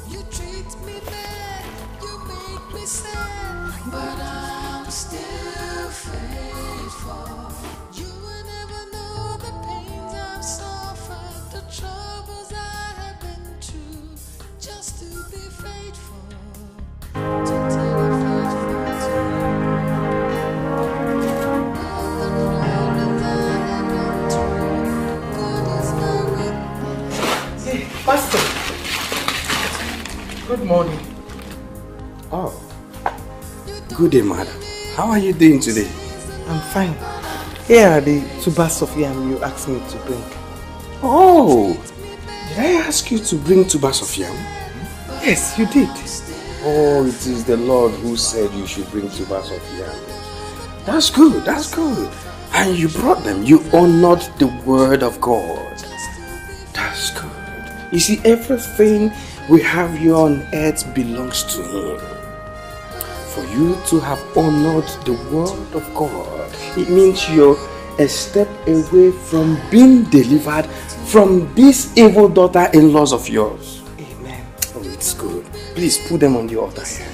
You treat me bad, you make me sad, but I'm still faithful. You will never know the pains I've suffered, the troubles I have been through, just to be faithful, totally faithful to you. All the problems I have been through, God is my witness. Hey, Pastor. Good morning. Oh, good day, madam. How are you doing today? I'm fine. Here are the tubers of yam you asked me to bring. Oh, did I ask you to bring tubers of yam? Yes, you did. Oh, it is the Lord who said you should bring tubers of yam. That's good, that's good. And you brought them. You honored the word of God. That's good. You see, everything we have here on earth belongs to Him. For you to have honored the word of God, it means you're a step away from being delivered from these evil daughter-in-laws of yours. Amen. Oh, it's good. Please put them on the altar here.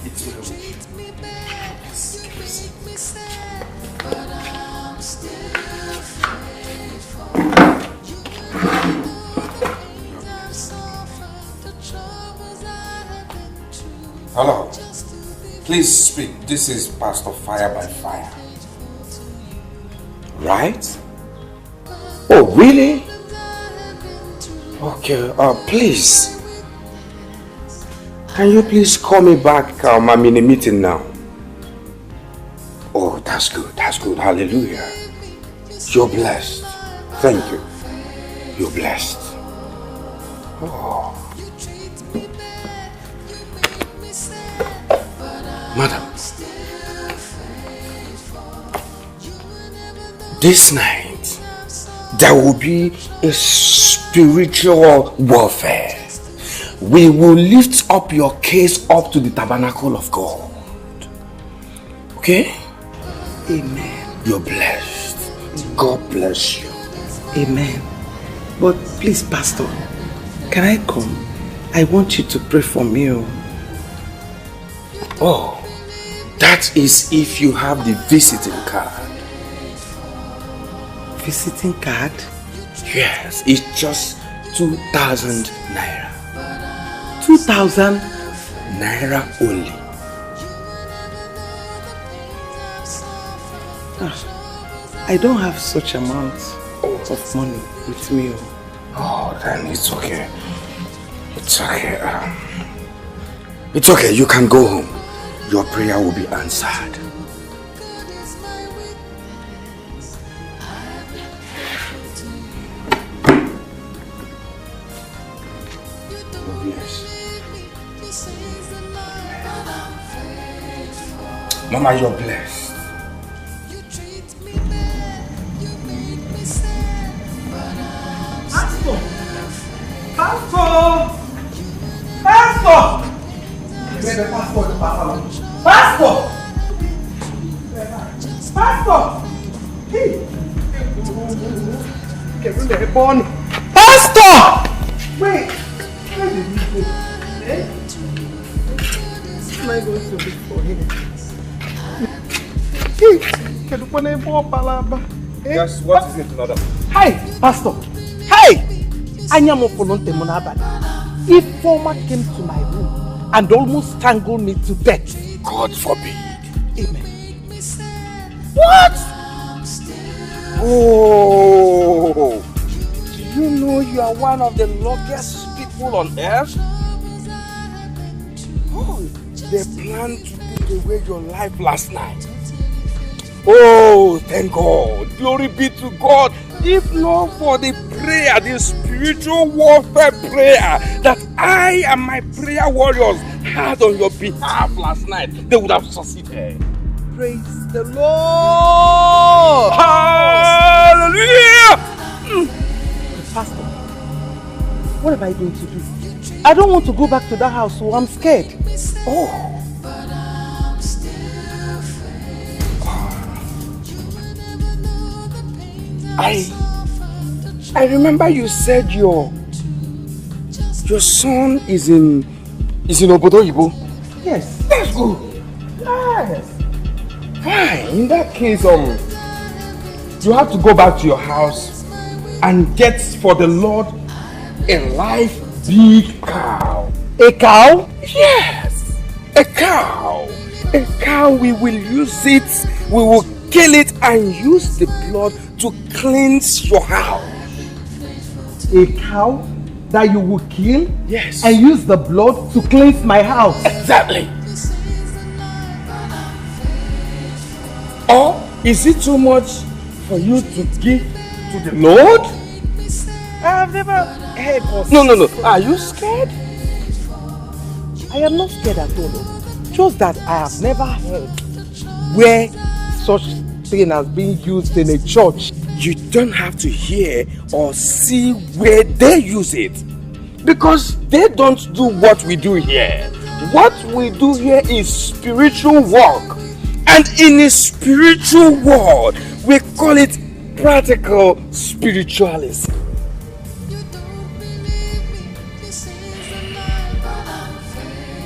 It's well with you. Hello. Please speak. This is Pastor Fire by Fire. Right? Oh, really? Okay, please. Can you please call me back? I'm in a meeting now. Oh, that's good. That's good. Hallelujah. You're blessed. Thank you. You're blessed. Oh. Madam, this night there will be a spiritual warfare. We will lift up your case up to the tabernacle of God. Okay? Amen. You're blessed. God bless you. Amen. But please, Pastor, can I come? I want you to pray for me. Oh, that is if you have the visiting card. Visiting card? Yes, it's just 2,000 naira. 2,000 naira only. I don't have such amount of money with me. Oh, then it's okay. It's okay. It's okay. You can go home. Your prayer will be answered. Mama, you're blessed. Pastor! Pastor! Pastor! Where's the pastor? Pastor! Pastor! Hey! Pastor! Wait! Where did he go? Eh? What am I going to do for him? Yes, what is it, madam? Hi, Pastor. Hi! Anyamo Folonte Monabad. If former came to my room and almost strangled me to death. God forbid. Amen. What? Oh! Do you know you are one of the luckiest people on earth? Oh, they planned to take away your life last night. Oh, thank God. Glory be to God. If not for the prayer, the spiritual warfare prayer that I and my prayer warriors had on your behalf last night, they would have succeeded. Praise the Lord. Hallelujah! Pastor, what am I going to do? I don't want to go back to that house, so I'm scared. Oh. I remember you said your son is in Obodo Ibo. Yes. That's good. Yes. Fine. In that case, you have to go back to your house and get for the Lord a live big cow. A cow? Yes. A cow. A cow. We will use it. We will kill it and use the blood to cleanse your house. A cow that you will kill? Yes. And use the blood to cleanse my house? Exactly. Or is it too much for you to give to the Lord? I have never heard of. No. Are you scared? I am not scared at all. Just that I have never heard where such thing has been used in a church. You don't have to hear or see where they use it, because they don't do what we do here. What we do here is spiritual work, and in a spiritual world we call it practical spiritualism.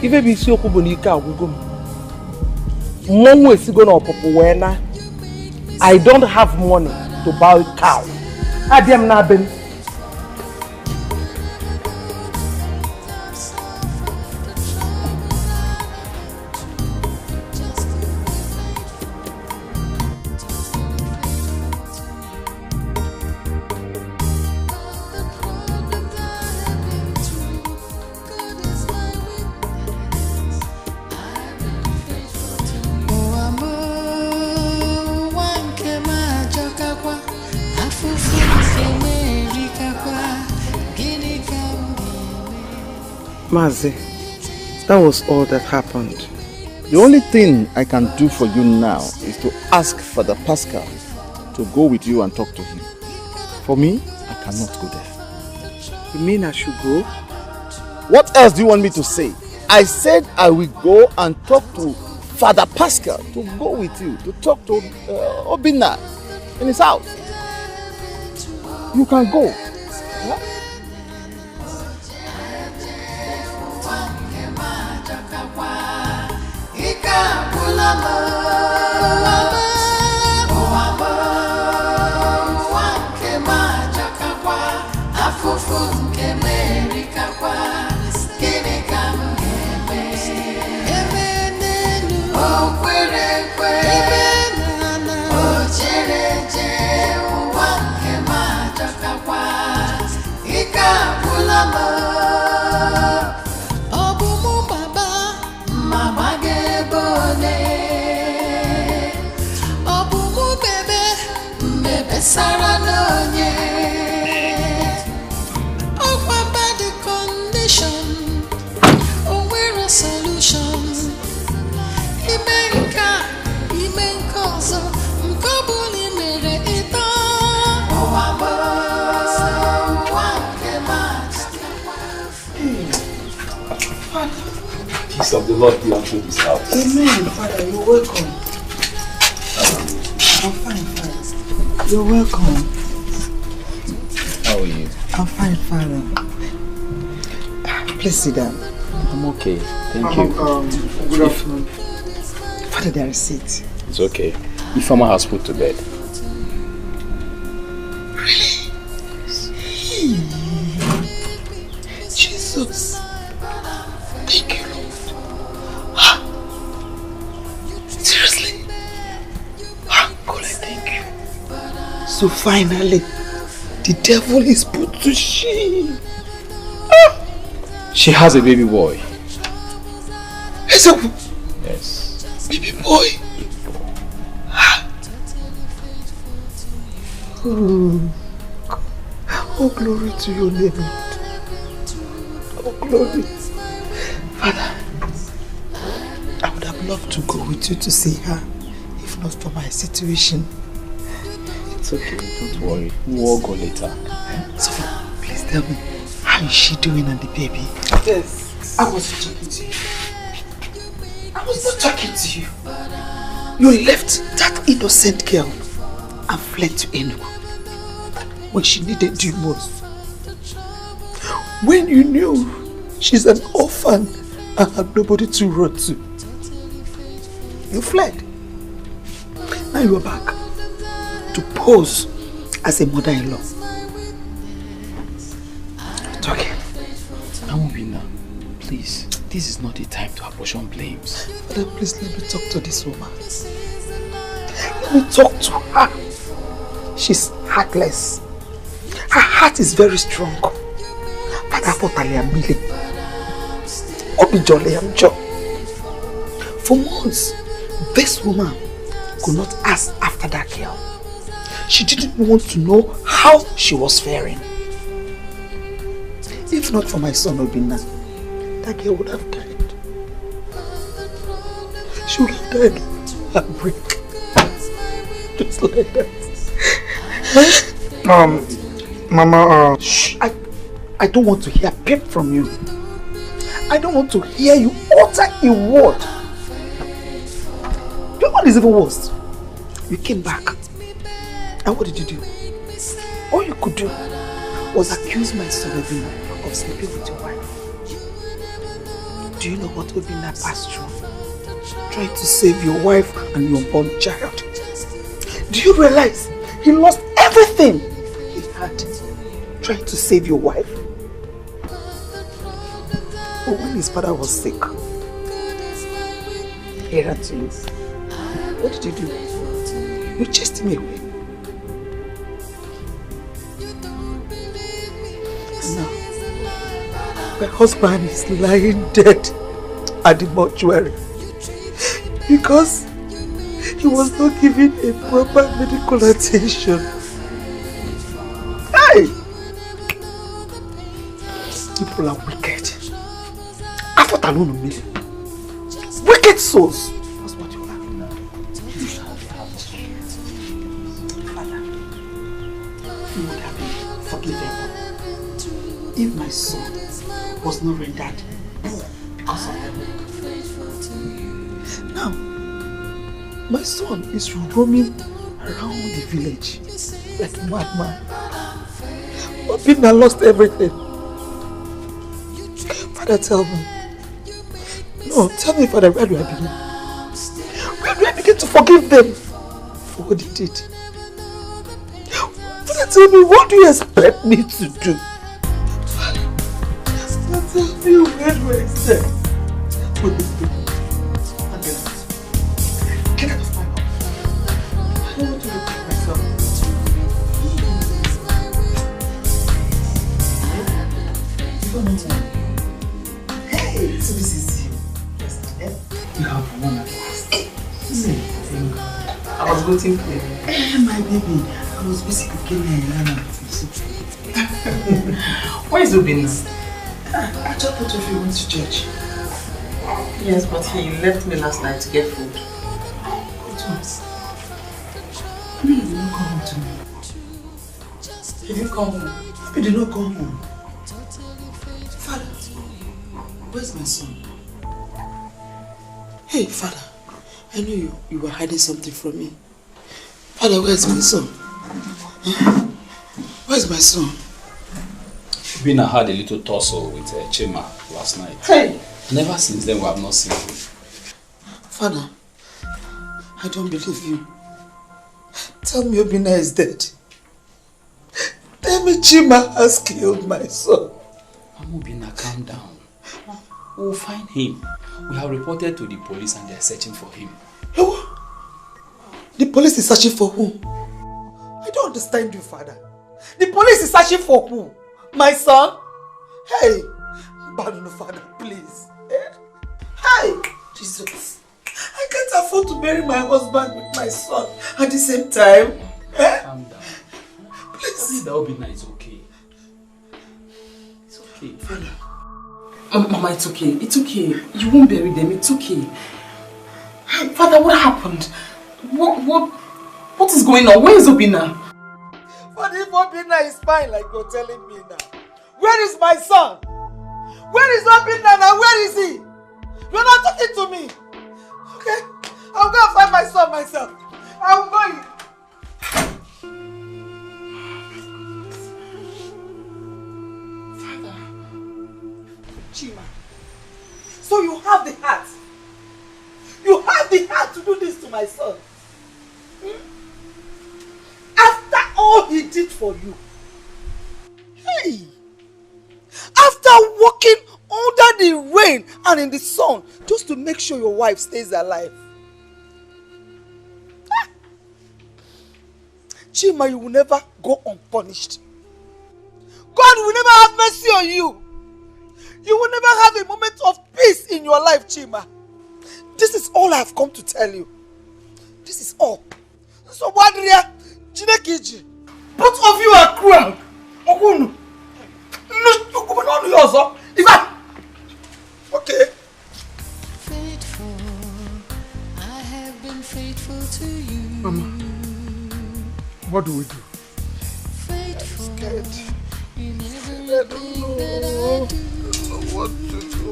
Even if you go to I don't have money to buy a cow. Adiam Nabin. Mazi, that was all that happened. The only thing I can do for you now is to ask Father Pascal to go with you and talk to him. For me, I cannot go there. You mean I should go? What else do you want me to say? I said I will go and talk to Father Pascal to go with you, to talk to Obina in his house. You can go. Yeah? Sarah Nonye, oh, what about the condition? Oh, we're a solution. Imenka, Imenkozo, Mkobuli mere ita. Oh, Peace of the Lord be unto this house. Amen, Father, you're welcome. I'm fine, Father. You're welcome. How are you? I'm fine, Father. Please sit down. I'm okay. Thank you. Good afternoon. Father, there is seat. It's okay. Ifeoma has put to bed. Really? Jesus. Thank you, Lord. Seriously? God, I thank you. So finally, the devil is put to shame. She has a baby boy. Yes. Baby boy? Oh, glory to your name, Lord. Oh, glory. Father, I would have loved to go with you to see her, if not for my situation. It's okay, don't worry. We'll all go later. Sophia, please tell me, how is she doing and the baby? Yes. I wasn't talking to you. I was not talking to you. You left that innocent girl and fled to Enugu when she needed you most. When you knew she's an orphan and had nobody to run to. You fled. Now you are back to pose as a mother-in-law. It's okay. Amobina, please. This is not the time to apportion blames. Father, please let me talk to this woman. Let me talk to her. She's heartless. Her heart is very strong. Father, for months, this woman could not ask after that girl. She didn't want to know how she was faring. If not for my son Obina, that girl would have died. She would have died and break. Just like that. Mama, shh. I don't want to hear a peep from you. I don't want to hear you utter a word. You know what is even worse? You came back. And what did you do? All you could do was accuse my son Obina of sleeping with your wife. Do you know what Obina passed through? Trying to save your wife and your unborn child. Do you realize he lost everything he had trying to save your wife? But when his father was sick, he ran to you. What did you do? You chased him away. And now, my husband is lying dead at the mortuary because he was not given a proper medical attention. Hey! People are wicked. Wicked souls. That's what you are now. Father, you would have been forgiven if my son was not rendered poor because of them. Now, my son is roaming around the village like a madman. Obina lost everything. Father, tell me. No, tell me, Father, where do I begin? Where do I begin to forgive them for what they did? Father, tell me, what do you expect me to do? Father, tell me, where do I stand? What is it? Get out of my house. I don't want to look at myself. Hey, so this is you. You have won at last. Thank God. I was waiting for you. Hey, my baby. I was busy cooking and where is Obina? I just thought if you went to church. Yes, but he left me last night to get food. What was? He did not come home to me. He didn't come home. He did not come home. Father, where's my son? Hey, Father, I know you were hiding something from me. Father, where's my son? Where's my son? Bina had a little tussle with Chima last night. Hey! And ever since then, we have not seen him. Father, I don't believe you. Tell me Obina is dead. Tell me Chima has killed my son. Obina, calm down. We'll find him. We have reported to the police and they're searching for him. The police is searching for whom? I don't understand you, Father. The police is searching for who? My son? Hey! Pardon, Father, please. Hey! Jesus. I can't afford to bury my husband with my son at the same time. Calm down. Please. Obina is okay. It's okay. Father. Mama, it's okay. It's okay. You won't bury them. It's okay. Father, what happened? What is going on? Where is Obina? Father, if Obina is fine like you're telling me now, where is my son? Where is Obina now? Where is he? You're not talking to me. Okay? I'll go and find my son myself. I'm going. Father. Chima. So you have the heart. You have the heart to do this to my son. After all he did for you. Hey! After walking under the rain and in the sun just to make sure your wife stays alive. Chima, you will never go unpunished. God will never have mercy on you. You will never have a moment of peace in your life, Chima. This is all I have come to tell you. This is all. So, Wadria, Jinekiji, both of you are cruel. Okunu. No, you come on yourself. Okay. Faithful, I have been faithful to you. Mama, what do we do? Faithful, I'm scared. in everything that I do. What to do?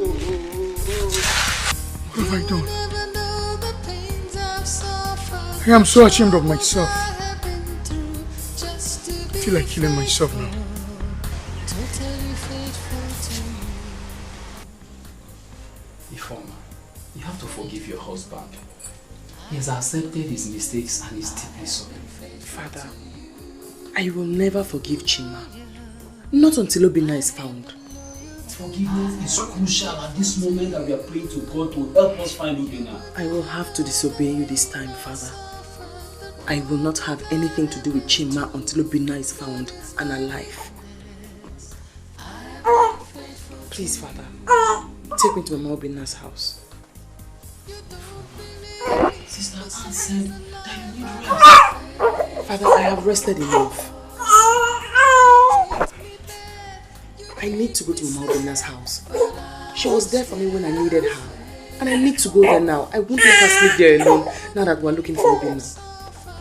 What have I done? Never know the pains I've suffered. I am so ashamed of myself. I have been through just to I feel like killing myself now. totally faithful to you. Ifoma, you have to forgive your husband. He has accepted his mistakes and is deeply sorry. Father, I will never forgive Chima. Not until Obina is found. Forgiveness is crucial at this moment that we are praying to God to help us find Obina. I will have to disobey you this time, Father. I will not have anything to do with Chima until Obina is found and alive. Please, Father, take me to Mama Obina's house. Sister Anne said that you need rest. Father, I have rested enough. I need to go to Mama Obina's house. She was there for me when I needed her. And I need to go there now. I won't let her sleep there alone now that we're looking for Obina.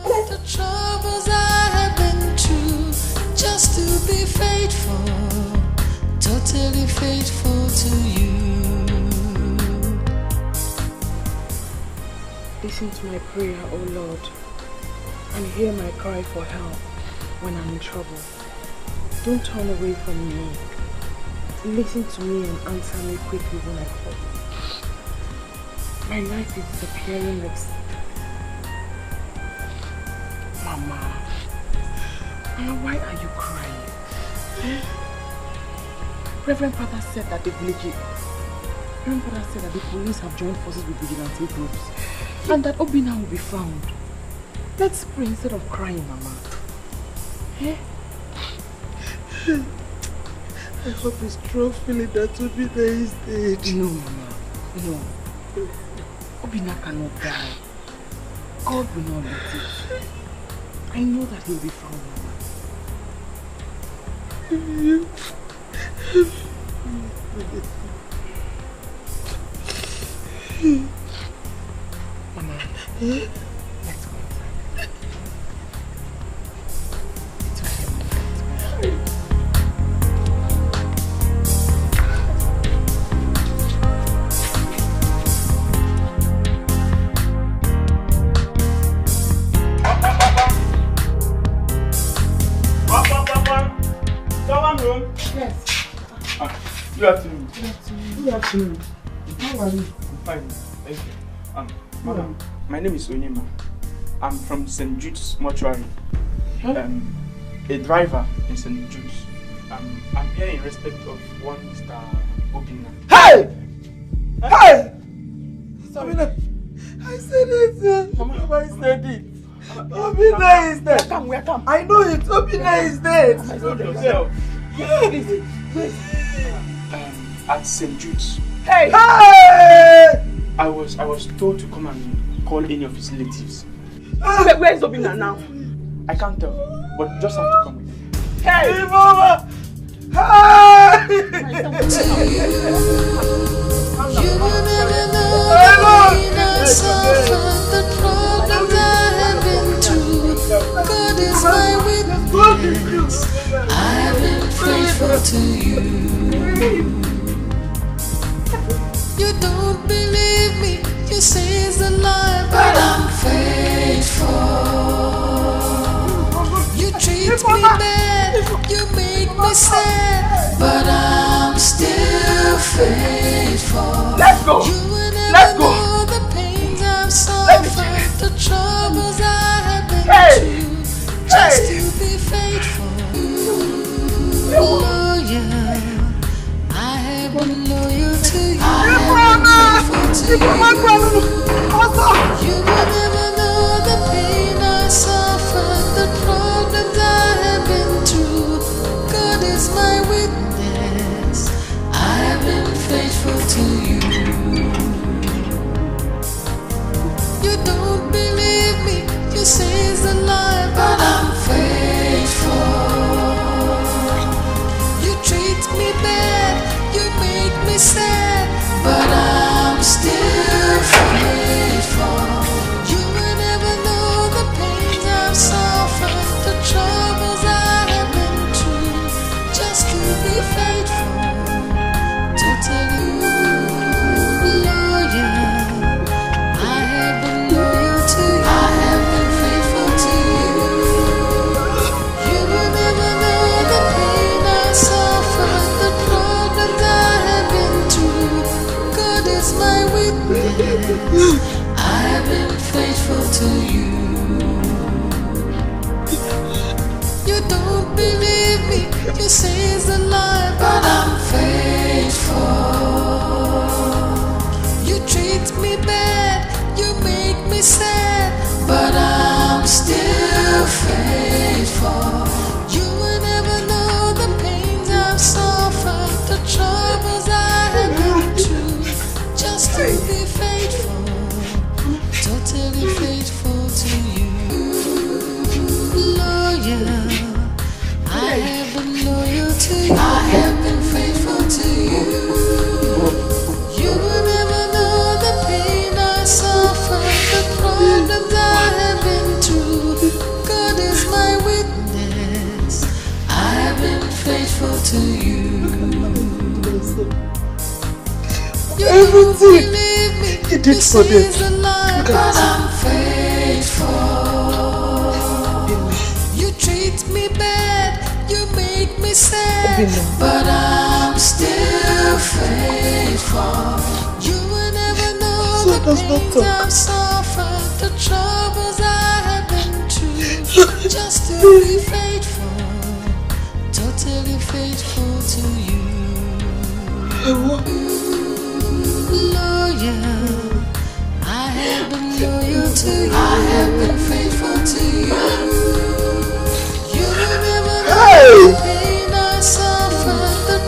The troubles I have been through just to be faithful, totally faithful to you. Listen to my prayer, O Lord, and hear my cry for help when I'm in trouble. Don't turn away from me. Listen to me and answer me quickly when I call. My life is disappearing like Mama, why are you crying? Reverend Father said that the police have joined forces with vigilante groups and that Obina will be found. Let's pray instead of crying, Mama. I hope it's strong feeling that Obina is dead. No, Mama. No. Obina cannot die. God will not let it. I know that he'll be found, Mama. Mama, let's go inside. It's okay, Mama. Someone home? Yes. Good afternoon. Good afternoon. How are you? I'm fine. Thank you. Madam, my name is Onyema. I'm from St. Jude's Mortuary. A driver in St. Jude's. I'm here in respect of one Mr. Obina. Hey! Hey! Obina! I said it, sir. Mama, I said it. Obina is dead. Welcome. I know it. Obina is dead. Hold yourself. At St. Jude's. Hey! Hey! I was told to come and call any of his relatives. Where is Obina now? I can't tell, but just have to come with me. Hey! Hey, Mama! Hey! You will never know the pain I suffered, the problems I have been through. God is my witness. I've been faithful to you. You don't believe me, you say it's a lie, but I'm faithful. You treat me bad, you make me sad, but I'm still faithful. Let's go! You will never Let's go! know the pains I've suffered, the troubles I have been through, just to be faithful. Loyal, I have been loyal to you. I have been faithful to you. You will never know the pain I suffered, the problems I have been through. God is my witness. I have been faithful to you. You don't believe me, you say it's a lie, but I'm faithful. You treat me bad, you make me sad, but I'm still faithful. You will never know the pains I've suffered, the troubles I have been through, just to be faithful, totally loyal. I have been loyal to you. I have been faithful to you. You will never know the pain I suffered, the problems I have been through. God is my witness. I have been faithful to you. You don't believe me, you say it's a lie, but I'm faithful. You treat me bad, you make me sad, but I'm still faithful. You will never know the pains I've suffered, the troubles I have been through, just to be faithful, totally faithful to you. Loyal, I have been loyal to you. I have been faithful to you. You will never know the pain I suffered, the problems I have been through. God is my witness. I have been faithful to you. You don't believe me, He did for them. it's a lie, but I'm faithful. You treat me bad, you make me sad, but I'm still faithful. You will never know the pains I've suffered, the troubles I have been through, just to be faithful, totally faithful to you. Loyal, I have been loyal to you. I have been faithful to you. You will never know the pain I suffered, the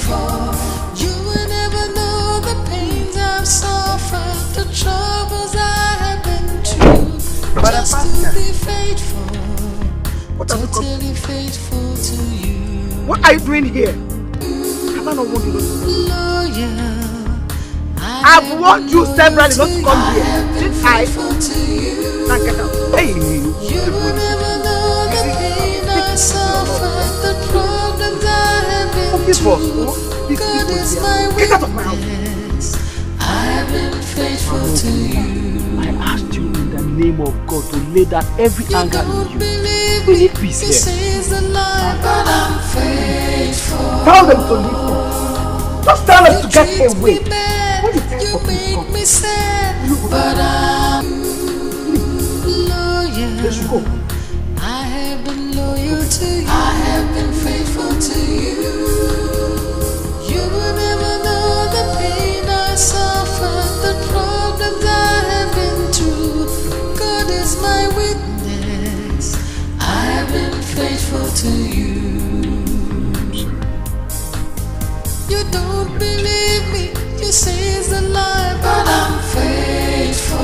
faithful. You will never know the pains I've suffered, the troubles I have been through. Just to be faithful, totally faithful to you. What are you doing here? Have I not warned you not to come? Loyal. I've warned you severally not to come here. Did I? Now get out. Hey! You will never know the pain I suffered, the problems I have been through. God is my witness. I have been faithful to you. I asked you in the name of God to lay down every anger in you. We need peace here. This is a lie, but I'm faithful. Tell them to leave. Just tell them to get away. You make me sad, but I'm loyal. I have been loyal to you. I have been faithful to you. You will never know the pain I suffered, the problems I have been through. God is my witness. I have been faithful to you. You don't believe me. You say it's a lie, but I'm faithful.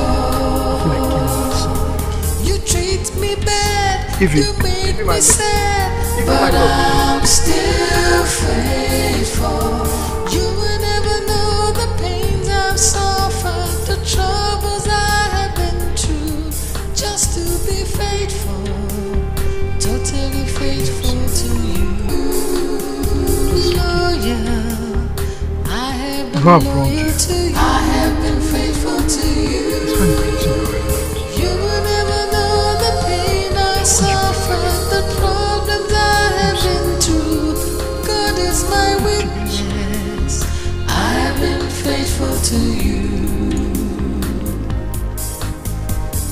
You treat me bad, you make me sad, but I'm still faithful. You will never know the pains I've suffered, the troubles I have been through. Just to be faithful, totally faithful to you. Loyal. I have been faithful to you. You will never know the pain I suffered, the problems I have been through. God is my witness. I have been faithful to you.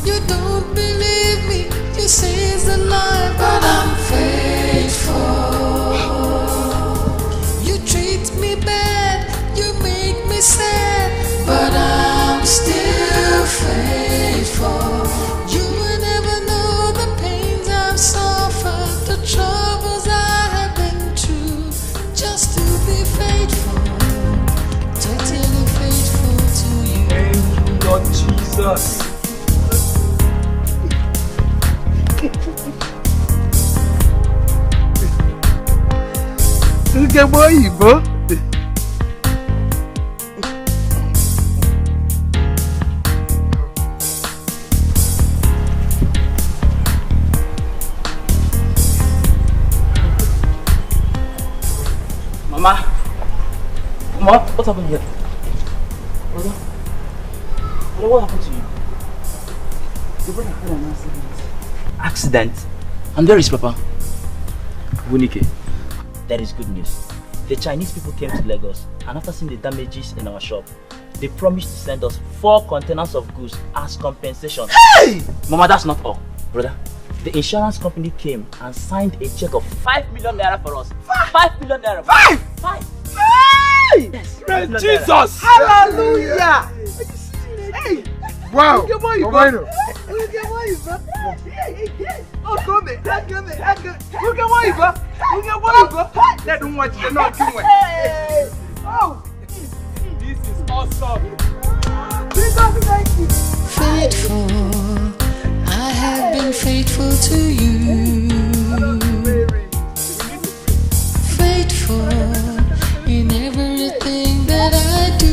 You don't believe me. You say it's a lie, but I'm faithful. You treat me bad. You make me sad, but I'm still faithful. You will never know the pains I've suffered, the troubles I have been through. Just to be faithful, totally faithful to you. Thank you, Lord Jesus. Look at boy, bro. Mama, what happened here? Brother, what happened to you? Your brother had an accident. Accident? And where is Papa? Bunike, there is good news. The Chinese people came to Lagos, and after seeing the damages in our shop, they promised to send us 4 containers of goods as compensation. Hey! Mama, that's not all. Brother, the insurance company came and signed a check of 5 million naira for us. 5 million naira. 5! 5! Hey! Yes. Praise Jesus! Hallelujah! Hey! Wow! Look at what you got. Look at what you got. Oh, come here. Look at what you got. Look at what you got. Let them watch you not do it. Oh! This is awesome! Faithful, I have been faithful to you. Faithful in everything that I do.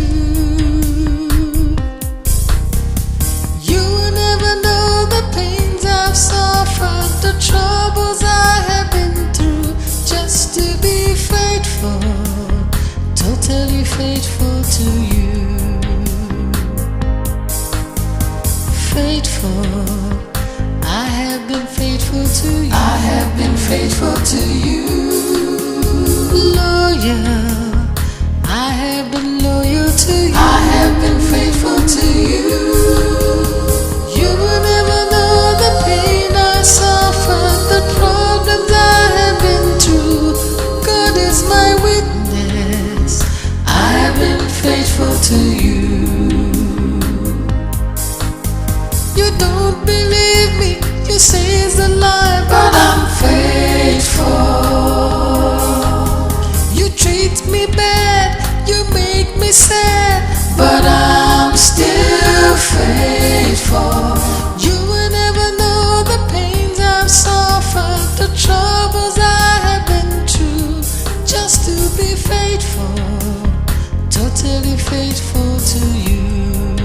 You will never know the pains I've suffered, the troubles I have been through. Just to be faithful, totally faithful to you. Faithful, I have been faithful to you. I have been faithful to you. Loyal, I have been loyal to you. I have been faithful to you. You will never know the pain I suffered, the problems I have been through. God is my witness. I have been faithful to you. You don't believe me, you say it's a lie, but I'm faithful. You treat me bad. faithful, totally faithful to you.